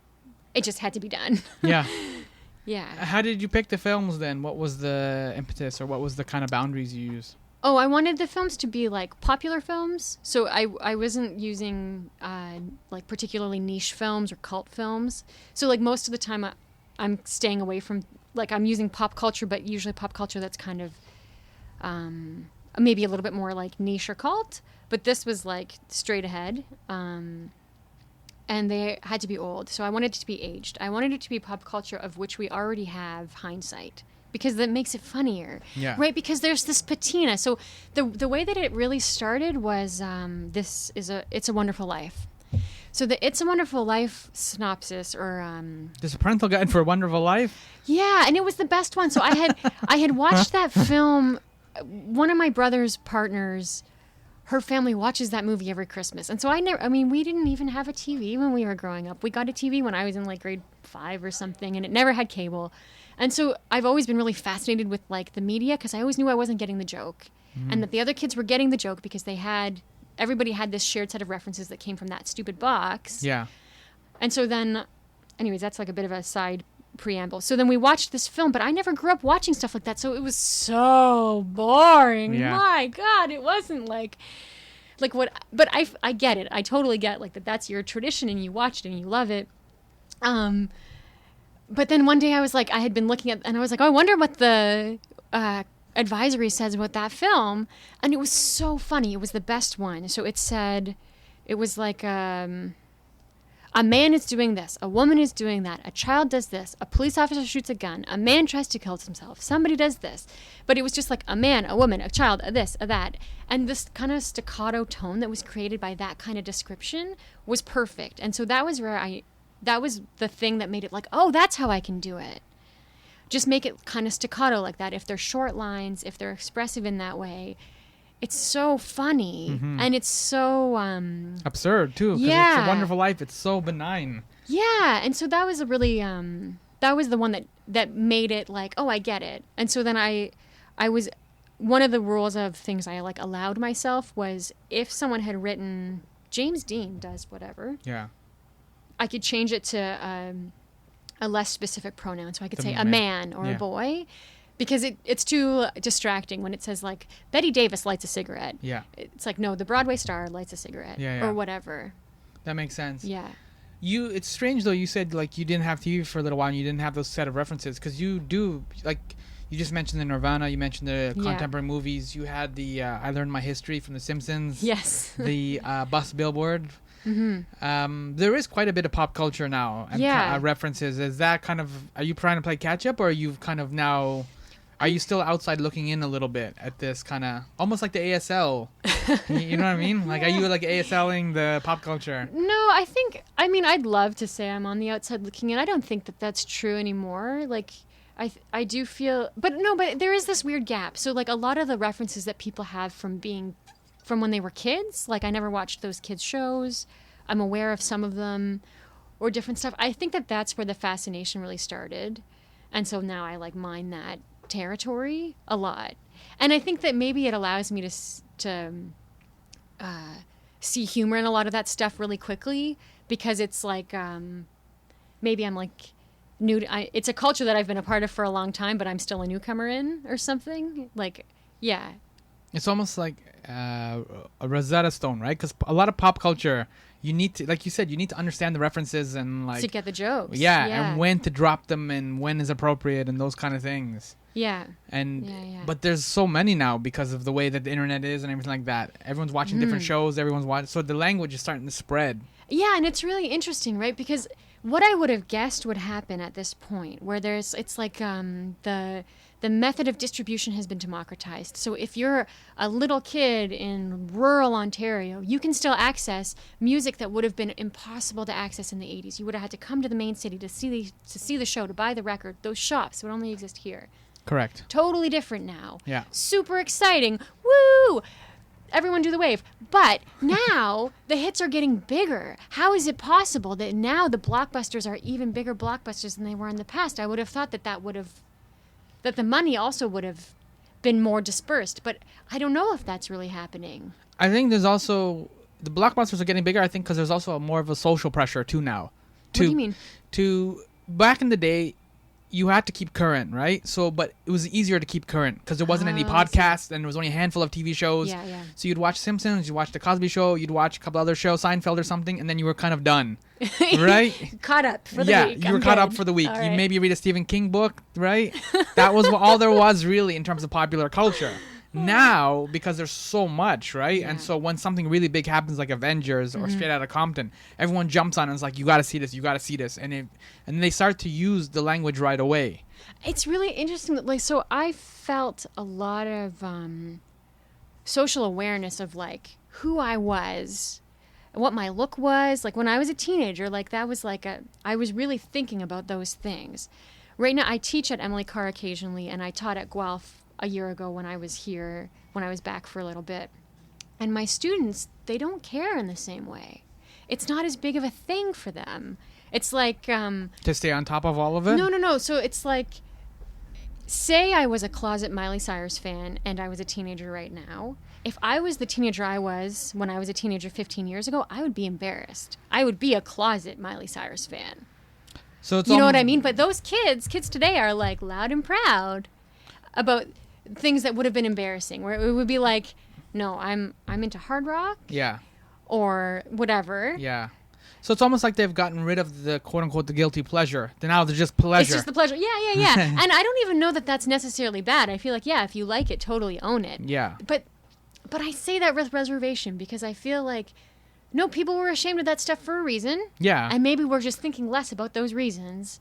Speaker 2: It just had to be done.
Speaker 3: Yeah.
Speaker 2: Yeah.
Speaker 3: How did you pick the films then? What was the impetus or what was the kind of boundaries you used?
Speaker 2: Oh, I wanted the films to be like popular films. So I wasn't using like particularly niche films or cult films. So like most of the time I'm staying away from, like I'm using pop culture, but usually pop culture that's kind of maybe a little bit more like niche or cult. But this was like straight ahead. And they had to be old. So I wanted it to be aged. I wanted it to be pop culture of which we already have hindsight, because that makes it funnier.
Speaker 3: Yeah.
Speaker 2: Right? Because there's this patina. So the way that it really started was It's a Wonderful Life. So the It's a Wonderful Life synopsis, or
Speaker 3: There's a parental guide for a Wonderful Life?
Speaker 2: yeah, and it was the best one. So I had watched that film. One of my brother's partners, her family watches that movie every Christmas. And so we didn't even have a TV when we were growing up. We got a TV when I was in like grade 5 or something, and it never had cable. And so I've always been really fascinated with like the media, because I always knew I wasn't getting the joke, and that the other kids were getting the joke because everybody had this shared set of references that came from that stupid box.
Speaker 3: Yeah.
Speaker 2: And so then, anyways, that's like a bit of a side preamble. So then we watched this film, but I never grew up watching stuff like that, so it was so boring.
Speaker 3: Yeah.
Speaker 2: My God, it wasn't like what. But I get it. I totally get like that's your tradition and you watch it and you love it. But then one day I had been looking at, and I was like, oh, I wonder what the advisory says about that film, and it was so funny. It was the best one. So it said, it was like a man is doing this, a woman is doing that, a child does this, a police officer shoots a gun, a man tries to kill himself, somebody does this. But it was just like a man, a woman, a child, a this, a that. And this kind of staccato tone that was created by that kind of description was perfect. And so that was that was the thing that made it like, oh, that's how I can do it. Just make it kind of staccato like that. If they're short lines, if they're expressive in that way, it's so funny, and it's so
Speaker 3: absurd too, because It's a Wonderful Life. It's so benign.
Speaker 2: Yeah, and so that was a really that was the one that made it like, oh, I get it. And so then I was, one of the rules of things I like allowed myself was, if someone had written James Dean does whatever,
Speaker 3: Yeah.
Speaker 2: I could change it to a less specific pronoun, so I could say a man or a boy. Because it's too distracting when it says, like, Betty Davis lights a cigarette. Yeah. It's like, no, the Broadway star lights a cigarette. Or whatever.
Speaker 3: That makes sense.
Speaker 2: Yeah.
Speaker 3: It's strange, though, you said, like, you didn't have TV for a little while and you didn't have those set of references. Because you do, like, you just mentioned the Nirvana, you mentioned the contemporary movies. You had the I Learned My History from The Simpsons.
Speaker 2: Yes.
Speaker 3: The Bus Billboard. Mm-hmm. There is quite a bit of pop culture now. And references. Is that kind of, are you trying to play catch up, or are you kind of now... Are you still outside looking in a little bit at this kind of, almost like the ASL? You know what I mean? Like, are you like ASLing the pop culture?
Speaker 2: No, I'd love to say I'm on the outside looking in. I don't think that that's true anymore. Like, I do feel, but there is this weird gap. So like a lot of the references that people have from when they were kids, like I never watched those kids shows. I'm aware of some of them or different stuff. I think that that's where the fascination really started. And so now I like mine that territory a lot, and I think that maybe it allows me to see humor in a lot of that stuff really quickly, because it's like maybe I'm like new to, it's a culture that I've been a part of for a long time, but I'm still a newcomer in, or something. Like, yeah,
Speaker 3: it's almost like a Rosetta Stone, right? Because a lot of pop culture, you need to, like you said, you need to understand the references and like
Speaker 2: to get the jokes.
Speaker 3: Yeah, and when to drop them and when is appropriate and those kind of things.
Speaker 2: Yeah.
Speaker 3: And but there's so many now because of the way that the internet is and everything like that. Everyone's watching different shows. Everyone's watching, so the language is starting to spread.
Speaker 2: Yeah, and it's really interesting, right? Because what I would have guessed would happen at this point, where it's like the method of distribution has been democratized. So if you're a little kid in rural Ontario, you can still access music that would have been impossible to access in the 80s. You would have had to come to the main city to see the show, to buy the record. Those shops would only exist here.
Speaker 3: Correct.
Speaker 2: Totally different now.
Speaker 3: Yeah.
Speaker 2: Super exciting. Woo! Everyone do the wave. But now the hits are getting bigger. How is it possible that now the blockbusters are even bigger blockbusters than they were in the past? I would have thought that the money also would have been more dispersed, but I don't know if that's really happening.
Speaker 3: I think there's also, the blockbusters are getting bigger, I think, because there's also more of a social pressure too now.
Speaker 2: What do you mean?
Speaker 3: Back in the day, you had to keep current, right? So, but it was easier to keep current because there wasn't any podcasts and there was only a handful of TV shows.
Speaker 2: Yeah, yeah.
Speaker 3: So you'd watch Simpsons, you'd watch The Cosby Show, you'd watch a couple other shows, Seinfeld or something, and then you were kind of done, right?
Speaker 2: Caught up for the week.
Speaker 3: You were caught up for the week.
Speaker 2: All
Speaker 3: You
Speaker 2: right.
Speaker 3: maybe read a Stephen King book, right? That was all there was really in terms of popular culture. Now, because there's so much, right?
Speaker 2: Yeah.
Speaker 3: And so when something really big happens like Avengers or Straight Outta Compton, everyone jumps on it and is like, you got to see this, you got to see this. And they start to use the language right away.
Speaker 2: It's really interesting. Like, so I felt a lot of social awareness of like who I was, what my look was. Like when I was a teenager, like that was like I was really thinking about those things. Right now, I teach at Emily Carr occasionally, and I taught at Guelph a year ago when I was here, when I was back for a little bit. And my students, they don't care in the same way. It's not as big of a thing for them. It's like...
Speaker 3: to stay on top of all of it?
Speaker 2: No. So it's like, say I was a closet Miley Cyrus fan and I was a teenager right now. If I was the teenager I was when I was a teenager 15 years ago, I would be embarrassed. I would be a closet Miley Cyrus fan.
Speaker 3: So it's
Speaker 2: you know what I mean? But those kids today are like loud and proud about things that would have been embarrassing, where it would be like, no, I'm into hard rock.
Speaker 3: Yeah.
Speaker 2: Or whatever.
Speaker 3: Yeah. So it's almost like they've gotten rid of the quote unquote the guilty pleasure. Now they're just pleasure.
Speaker 2: It's just the pleasure. Yeah. And I don't even know that that's necessarily bad. I feel like, yeah, if you like it, totally own it.
Speaker 3: Yeah.
Speaker 2: But I say that with reservation because I feel like, no, people were ashamed of that stuff for a reason.
Speaker 3: Yeah.
Speaker 2: And maybe we're just thinking less about those reasons.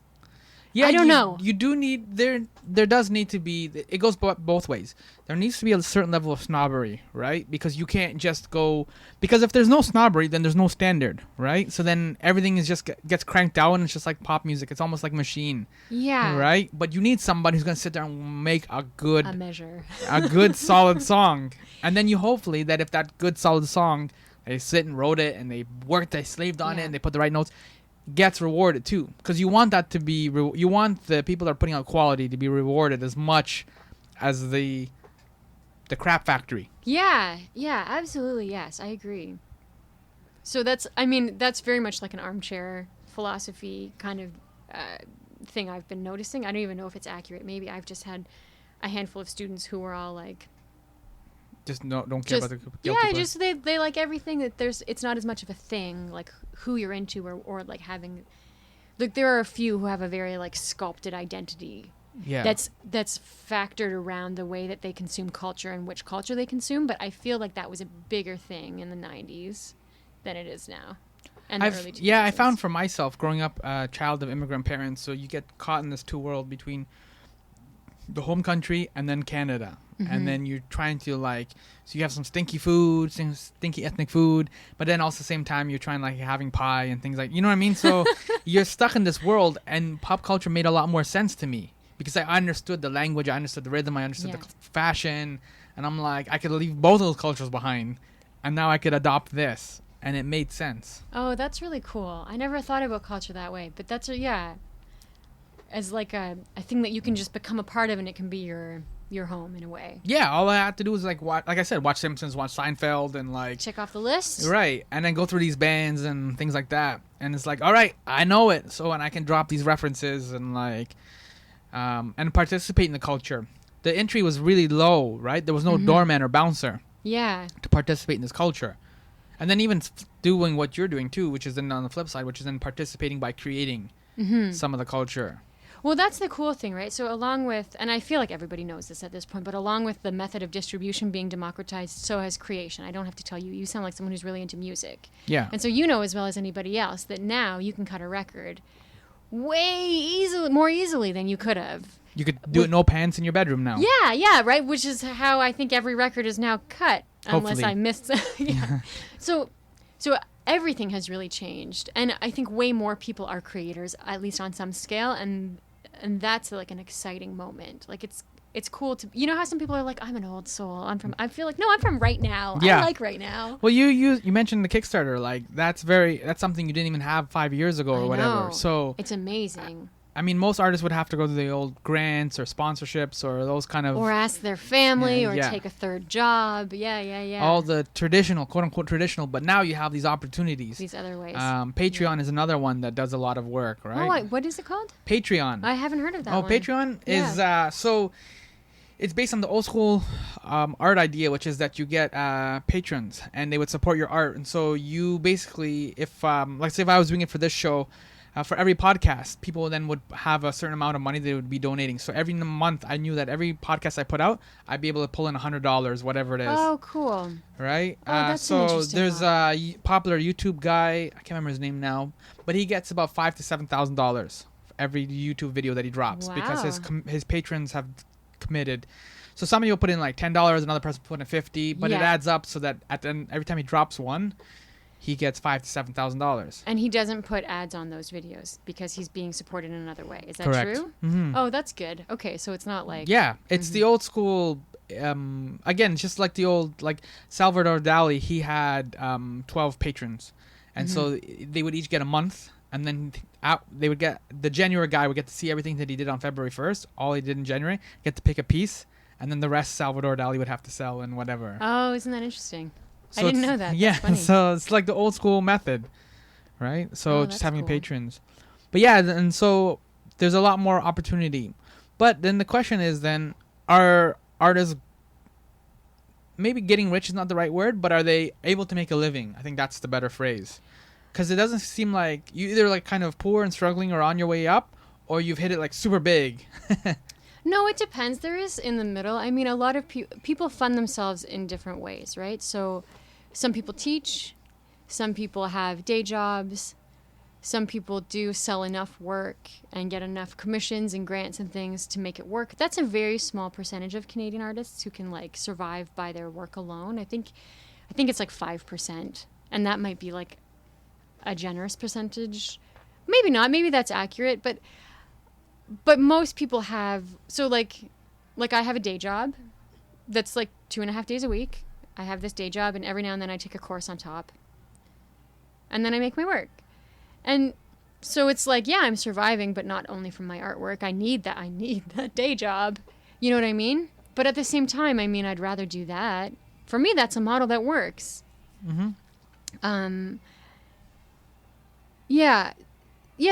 Speaker 3: Yeah,
Speaker 2: I don't know.
Speaker 3: You do need there does need to be, it goes both ways. There needs to be a certain level of snobbery, right? Because you can't just go, because if there's no snobbery, then there's no standard, right? So then everything is just gets cranked out and it's just like pop music. It's almost like machine.
Speaker 2: Yeah.
Speaker 3: Right? But you need somebody who's going to sit there and make a
Speaker 2: measure.
Speaker 3: a good solid song. And then you hopefully that if that good solid song, they sit and wrote it and they worked, they slaved on it and they put the right notes, gets rewarded too, because you want that to be you want the people that are putting out quality to be rewarded as much as the crap factory.
Speaker 2: Yeah, absolutely, yes, I agree. So that's very much like an armchair philosophy kind of thing I've been noticing. I don't even know if it's accurate. Maybe I've just had a handful of students who were all like,
Speaker 3: don't care about the guilty pleasure.
Speaker 2: just they like everything that it's not as much of a thing like who you're into or like having, like there are a few who have a very like sculpted identity.
Speaker 3: Yeah.
Speaker 2: That's factored around the way that they consume culture and which culture they consume, but I feel like that was a bigger thing in the 90s than it is now. And the early 2000s.
Speaker 3: Yeah, I found for myself growing up a child of immigrant parents, so you get caught in this two world between the home country and then Canada. Mm-hmm. And then you're trying to like, so you have some stinky food, some stinky ethnic food, but then also at the same time you're trying like having pie and things like, you know what I mean? So you're stuck in this world, and pop culture made a lot more sense to me because I understood the language, I understood the rhythm, I understood the fashion, and I'm like, I could leave both of those cultures behind and now I could adopt this, and it made sense.
Speaker 2: Oh, that's really cool. I never thought about culture that way, but that's as like a thing that you can just become a part of, and it can be your home in a way.
Speaker 3: Yeah, all I had to do was like watch Simpsons, watch Seinfeld, and like
Speaker 2: check off the list.
Speaker 3: Right, and then go through these bands and things like that, and it's like, all right, I know it, so and I can drop these references and like, and participate in the culture. The entry was really low, right? There was no doorman or bouncer.
Speaker 2: Yeah.
Speaker 3: To participate in this culture, and then even doing what you're doing too, which is then on the flip side, which is then participating by creating some of the culture.
Speaker 2: Well, that's the cool thing, right? So along with, and I feel like everybody knows this at this point, but along with the method of distribution being democratized, so has creation. I don't have to tell you. You sound like someone who's really into music.
Speaker 3: Yeah.
Speaker 2: And so you know as well as anybody else that now you can cut a record more easily than you could have.
Speaker 3: You could do it no pants in your bedroom now.
Speaker 2: Yeah, right? Which is how I think every record is now cut. Unless
Speaker 3: Hopefully.
Speaker 2: I missed. Yeah. So everything has really changed. And I think way more people are creators, at least on some scale. And that's like an exciting moment. Like it's cool to, you know how some people are like, I'm an old soul. I feel like, no, I'm from right now.
Speaker 3: Yeah.
Speaker 2: I like right now.
Speaker 3: Well, you mentioned the Kickstarter. Like that's something you didn't even have 5 years ago or whatever.
Speaker 2: Know.
Speaker 3: So
Speaker 2: It's amazing.
Speaker 3: I mean, most artists would have to go to the old grants or sponsorships or those kind of...
Speaker 2: Or ask their family or
Speaker 3: Yeah.
Speaker 2: take a third job. Yeah.
Speaker 3: all the traditional, quote-unquote traditional, but now you have these opportunities.
Speaker 2: These other ways.
Speaker 3: Patreon is another one that does a lot of work, right?
Speaker 2: Oh, what is it called?
Speaker 3: Patreon.
Speaker 2: I haven't heard of that one.
Speaker 3: Patreon is... So it's based on the old school art idea, which is that you get patrons and they would support your art. And so you basically, if like say if I was doing it for this show, for every podcast, people then would have a certain amount of money they would be donating. So every month, I knew that every podcast I put out, I'd be able to pull in $100, whatever it is.
Speaker 2: Oh, cool.
Speaker 3: Right?
Speaker 2: Oh, that's an
Speaker 3: so
Speaker 2: interesting
Speaker 3: there's
Speaker 2: one.
Speaker 3: a popular YouTube guy, I can't remember his name now, but he gets about $5,000 to $7,000 for every YouTube video that he drops because his patrons have committed. So somebody will put in like $10, another person put in $50, but it
Speaker 2: Yeah.
Speaker 3: adds up so that at the end, every time he drops one, he gets $5,000 to $7,000.
Speaker 2: And he doesn't put ads on those videos because he's being supported in another way. Is that
Speaker 3: Correct.
Speaker 2: true?
Speaker 3: Mm-hmm.
Speaker 2: Oh, that's good. Okay, so it's not like...
Speaker 3: Yeah, it's the old school. Again, just like the old, like Salvador Dali, he had 12 patrons, and so they would each get a month, and then they would get, the January guy would get to see everything that he did on February 1st, all he did in January, get to pick a piece, and then the rest Salvador Dali would have to sell and whatever.
Speaker 2: Oh, isn't that interesting?
Speaker 3: So
Speaker 2: I didn't
Speaker 3: it's-
Speaker 2: know that.
Speaker 3: Yeah,
Speaker 2: That's funny.
Speaker 3: so it's like the old school method, right? So
Speaker 2: Oh,
Speaker 3: just
Speaker 2: that's
Speaker 3: having
Speaker 2: cool.
Speaker 3: patrons. But yeah, and so there's a lot more opportunity. But then the question is then, are artists, maybe getting rich is not the right word, but are they able to make a living? I think that's the better phrase. Because it doesn't seem like you either like kind of poor and struggling or on your way up, or you've hit it like super big.
Speaker 2: No, it depends. There is in the middle. I mean, a lot of people fund themselves in different ways, right? So some people teach, some people have day jobs, some people do sell enough work and get enough commissions and grants and things to make it work. That's a very small percentage of Canadian artists who can like survive by their work alone. I think it's like 5%, and that might be like a generous percentage. Maybe not. Maybe that's accurate, but most people have, so like I have a day job that's like 2.5 days a week. I have this day job, and every now and then I take a course on top, and then I make my work. And so it's like, yeah, I'm surviving, but not only from my artwork. I need that day job. You know what I mean? But at the same time, I mean, I'd rather do that. For me, that's a model that works. Yeah,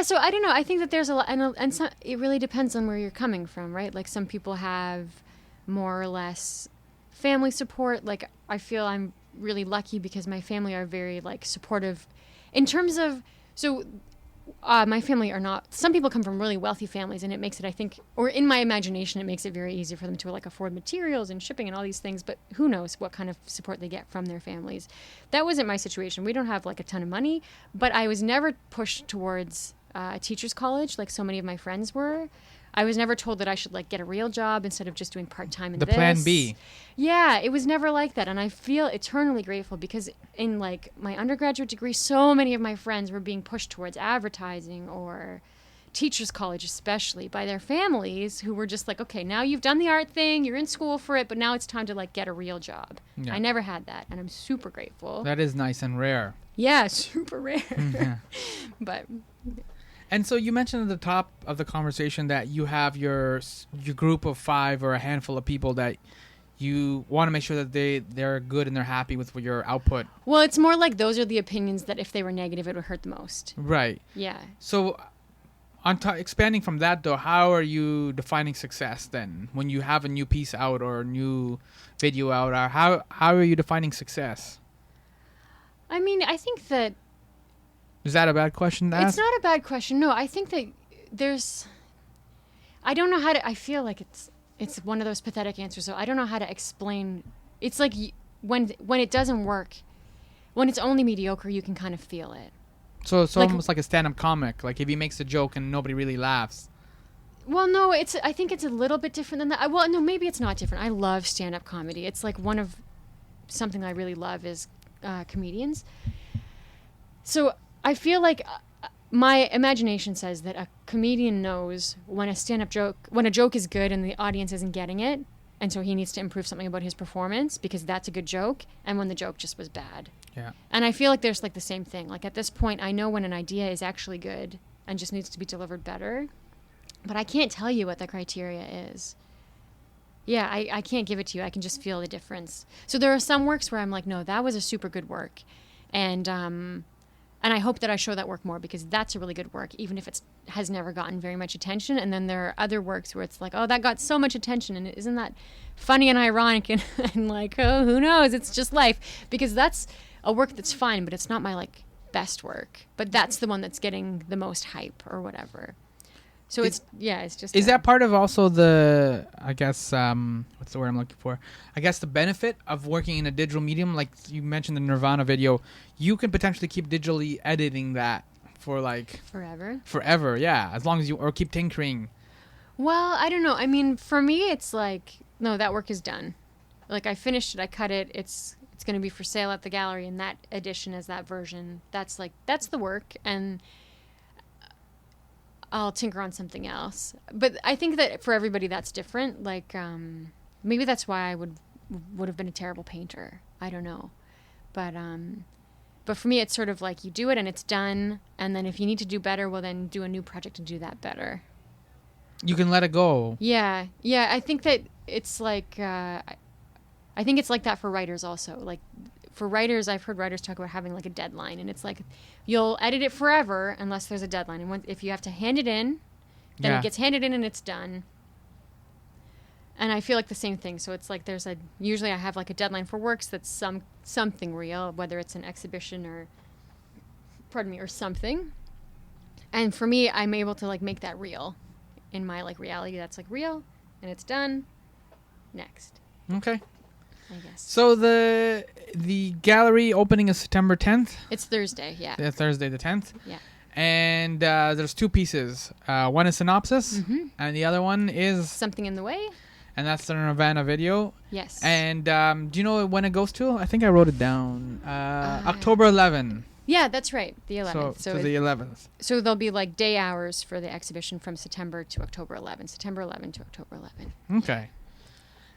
Speaker 2: so I don't know. I think that there's a lot, and some, it really depends on where you're coming from, right? Like some people have more or less family support. Like I feel I'm really lucky because my family are very like supportive in terms of, so my family are not, some people come from really wealthy families, and it makes it, I think, or in my imagination, it makes it very easy for them to like afford materials and shipping and all these things, but who knows what kind of support they get from their families. That wasn't my situation. We don't have like a ton of money, but I was never pushed towards a teacher's college like so many of my friends were. I was never told that I should like get a real job instead of just doing part-time in
Speaker 3: The
Speaker 2: this.
Speaker 3: plan B.
Speaker 2: Yeah, it was never like that. And I feel eternally grateful because in like my undergraduate degree, so many of my friends were being pushed towards advertising or teacher's college, especially by their families who were just like, okay, now you've done the art thing, you're in school for it, but now it's time to like get a real job.
Speaker 3: Yeah.
Speaker 2: I never had that. And I'm super grateful.
Speaker 3: That is nice and rare.
Speaker 2: Yeah, super rare.
Speaker 3: Yeah.
Speaker 2: But
Speaker 3: And so you mentioned at the top of the conversation that you have your group of 5 or a handful of people that you want to make sure that they're good and they're happy with your output.
Speaker 2: well, it's more like those are the opinions that if they were negative, it would hurt the most.
Speaker 3: Right.
Speaker 2: Yeah.
Speaker 3: So expanding from that, though, how are you defining success then when you have a new piece out or a new video out? Or how are you defining success?
Speaker 2: I mean, I think that
Speaker 3: Is that a bad question to ask?
Speaker 2: it's not a bad question. No, I think that there's I don't know how to. I feel like it's one of those pathetic answers. So I don't know how to explain. It's like when it doesn't work, when it's only mediocre, you can kind of feel it.
Speaker 3: So it's almost like a stand-up comic. Like if he makes a joke and nobody really laughs.
Speaker 2: Well, no, I think it's a little bit different than that. Well, no, maybe it's not different. I love stand-up comedy. It's like something I really love is comedians. So I feel like my imagination says that a comedian knows when a joke is good and the audience isn't getting it, and so he needs to improve something about his performance because that's a good joke, and when the joke just was bad.
Speaker 3: Yeah.
Speaker 2: And I feel like there's like the same thing. Like at this point, I know when an idea is actually good and just needs to be delivered better, but I can't tell you what the criteria is. Yeah, I can't give it to you. I can just feel the difference. So there are some works where I'm like, no, that was a super good work, and I hope that I show that work more because that's a really good work, even if it has never gotten very much attention. And then there are other works where it's like, oh, that got so much attention, and isn't that funny and ironic and like, oh, who knows? It's just life, because that's a work that's fine, but it's not my like best work. But that's the one that's getting the most hype or whatever. So it's just.
Speaker 3: Is that part of also the, I guess, what's the word I'm looking for? I guess the benefit of working in a digital medium, like you mentioned the Nirvana video, you can potentially keep digitally editing that for like forever, yeah, as long as or keep tinkering.
Speaker 2: Well, I don't know. I mean, for me, it's like, no, that work is done. Like I finished it, I cut it. It's going to be for sale at the gallery, and that edition is that version. That's the work, and I'll tinker on something else. But I think that for everybody that's different. Like maybe that's why I would have been a terrible painter. I don't know. But for me, it's sort of like you do it and it's done, and then if you need to do better, well then do a new project and do that better.
Speaker 3: You can let it go.
Speaker 2: Yeah. I think that it's like I think it's like that for writers also. Like for writers, I've heard writers talk about having like a deadline, and it's like you'll edit it forever unless there's a deadline. And if you have to hand it in, then it gets handed in and it's done. And I feel like the same thing. So it's like usually I have like a deadline for works that's something real, whether it's an exhibition or something. And for me, I'm able to like make that real in my like reality. That's like real and it's done. Next.
Speaker 3: Okay.
Speaker 2: I guess.
Speaker 3: So the gallery opening is September 10th?
Speaker 2: It's Thursday, yeah.
Speaker 3: Yeah, Thursday the 10th.
Speaker 2: Yeah.
Speaker 3: And there's two pieces. One is Synopsis, and the other one is
Speaker 2: Something in the Way.
Speaker 3: And that's the Nirvana video.
Speaker 2: Yes.
Speaker 3: And do you know when it goes to? I think I wrote it down. October 11th.
Speaker 2: Yeah, that's right. The 11th.
Speaker 3: So the 11th.
Speaker 2: So there'll be like day hours for the exhibition from September to October 11th. September 11 to October 11.
Speaker 3: Okay.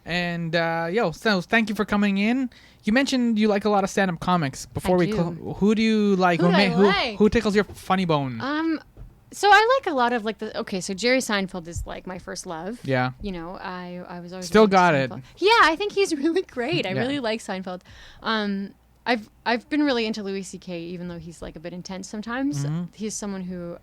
Speaker 3: And so thank you for coming in. You mentioned you like a lot of stand-up comics. Before who do you like? Who tickles your funny bone?
Speaker 2: So I like a lot of like so Jerry Seinfeld is like my first love.
Speaker 3: Yeah.
Speaker 2: You know, I was always
Speaker 3: still got it.
Speaker 2: Yeah, I think he's really great. I really like Seinfeld. I've been really into Louis C.K. even though he's like a bit intense sometimes. He's someone who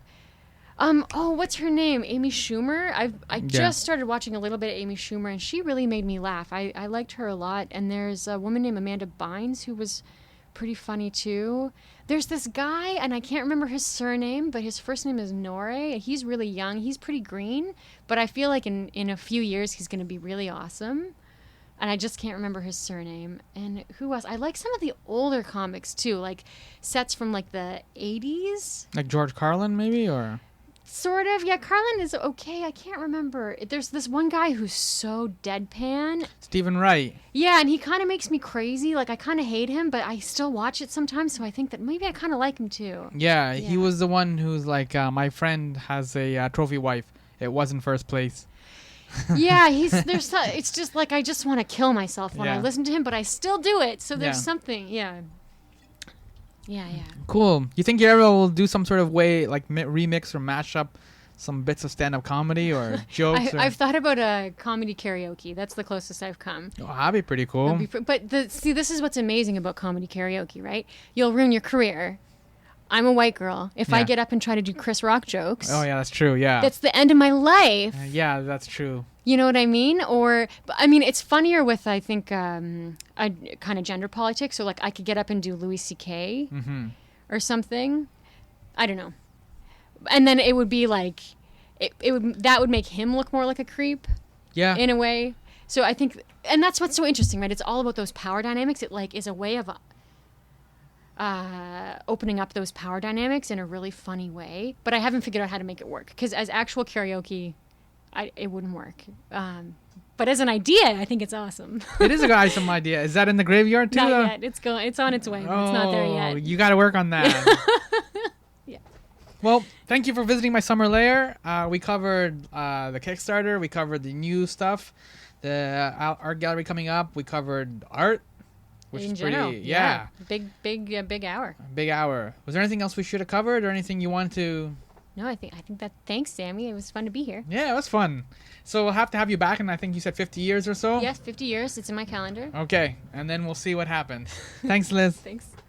Speaker 2: what's her name? Amy Schumer. I just started watching a little bit of Amy Schumer, and she really made me laugh. I liked her a lot. And there's a woman named Amanda Bynes who was pretty funny too. There's this guy, and I can't remember his surname, but his first name is Norrie. He's really young. He's pretty green, but I feel like in a few years he's going to be really awesome. And I just can't remember his surname. And who else? I like some of the older comics too, like sets from like the 80s.
Speaker 3: Like George Carlin maybe, or?
Speaker 2: Sort of, yeah. Carlin is okay. I can't remember. There's this one guy who's so deadpan.
Speaker 3: Stephen Wright.
Speaker 2: Yeah, and he kind of makes me crazy. Like, I kind of hate him, but I still watch it sometimes, so I think that maybe I kind of like him, too.
Speaker 3: Yeah, he was the one who's like, my friend has a trophy wife. It wasn't first place.
Speaker 2: Yeah, it's just like I just want to kill myself when I listen to him, but I still do it, so there's something, Yeah.
Speaker 3: Cool. You think you ever will do some sort of way, like remix or mash up some bits of stand-up comedy or jokes?
Speaker 2: I've thought about a comedy karaoke. That's the closest I've come.
Speaker 3: Oh, that'd be pretty cool.
Speaker 2: But this is what's amazing about comedy karaoke, right? You'll ruin your career. I'm a white girl. If I get up and try to do Chris Rock jokes... Oh,
Speaker 3: yeah, that's true, yeah.
Speaker 2: That's the end of my life.
Speaker 3: Yeah, that's true.
Speaker 2: You know what I mean? It's funnier with, I think, a kind of gender politics. So, like, I could get up and do Louis C.K. Or something. I don't know. And then it would be, like, that would make him look more like a creep.
Speaker 3: Yeah.
Speaker 2: In a way. So I think, and that's what's so interesting, right? It's all about those power dynamics. It like is a way of opening up those power dynamics in a really funny way. But I haven't figured out how to make it work because as actual karaoke, it wouldn't work. But as an idea, I think it's awesome.
Speaker 3: It is a awesome idea. Is that in the graveyard too?
Speaker 2: Not yet. It's on its way. But it's not there yet.
Speaker 3: You got to work on that.
Speaker 2: Yeah.
Speaker 3: Well, thank you for visiting my Summer Lair. We covered the Kickstarter. We covered the new stuff, the art gallery coming up. We covered art, which
Speaker 2: In
Speaker 3: is
Speaker 2: general,
Speaker 3: pretty, yeah.
Speaker 2: Big hour.
Speaker 3: Big hour. Was there anything else we should have covered or anything you want to?
Speaker 2: No, I think that. Thanks, Sammy. It was fun to be here.
Speaker 3: Yeah, it was fun. So we'll have to have you back in, I think you said 50 years or so?
Speaker 2: Yes, 50 years. It's in my calendar.
Speaker 3: Okay, and then we'll see what happens. Thanks, Liz.
Speaker 2: Thanks.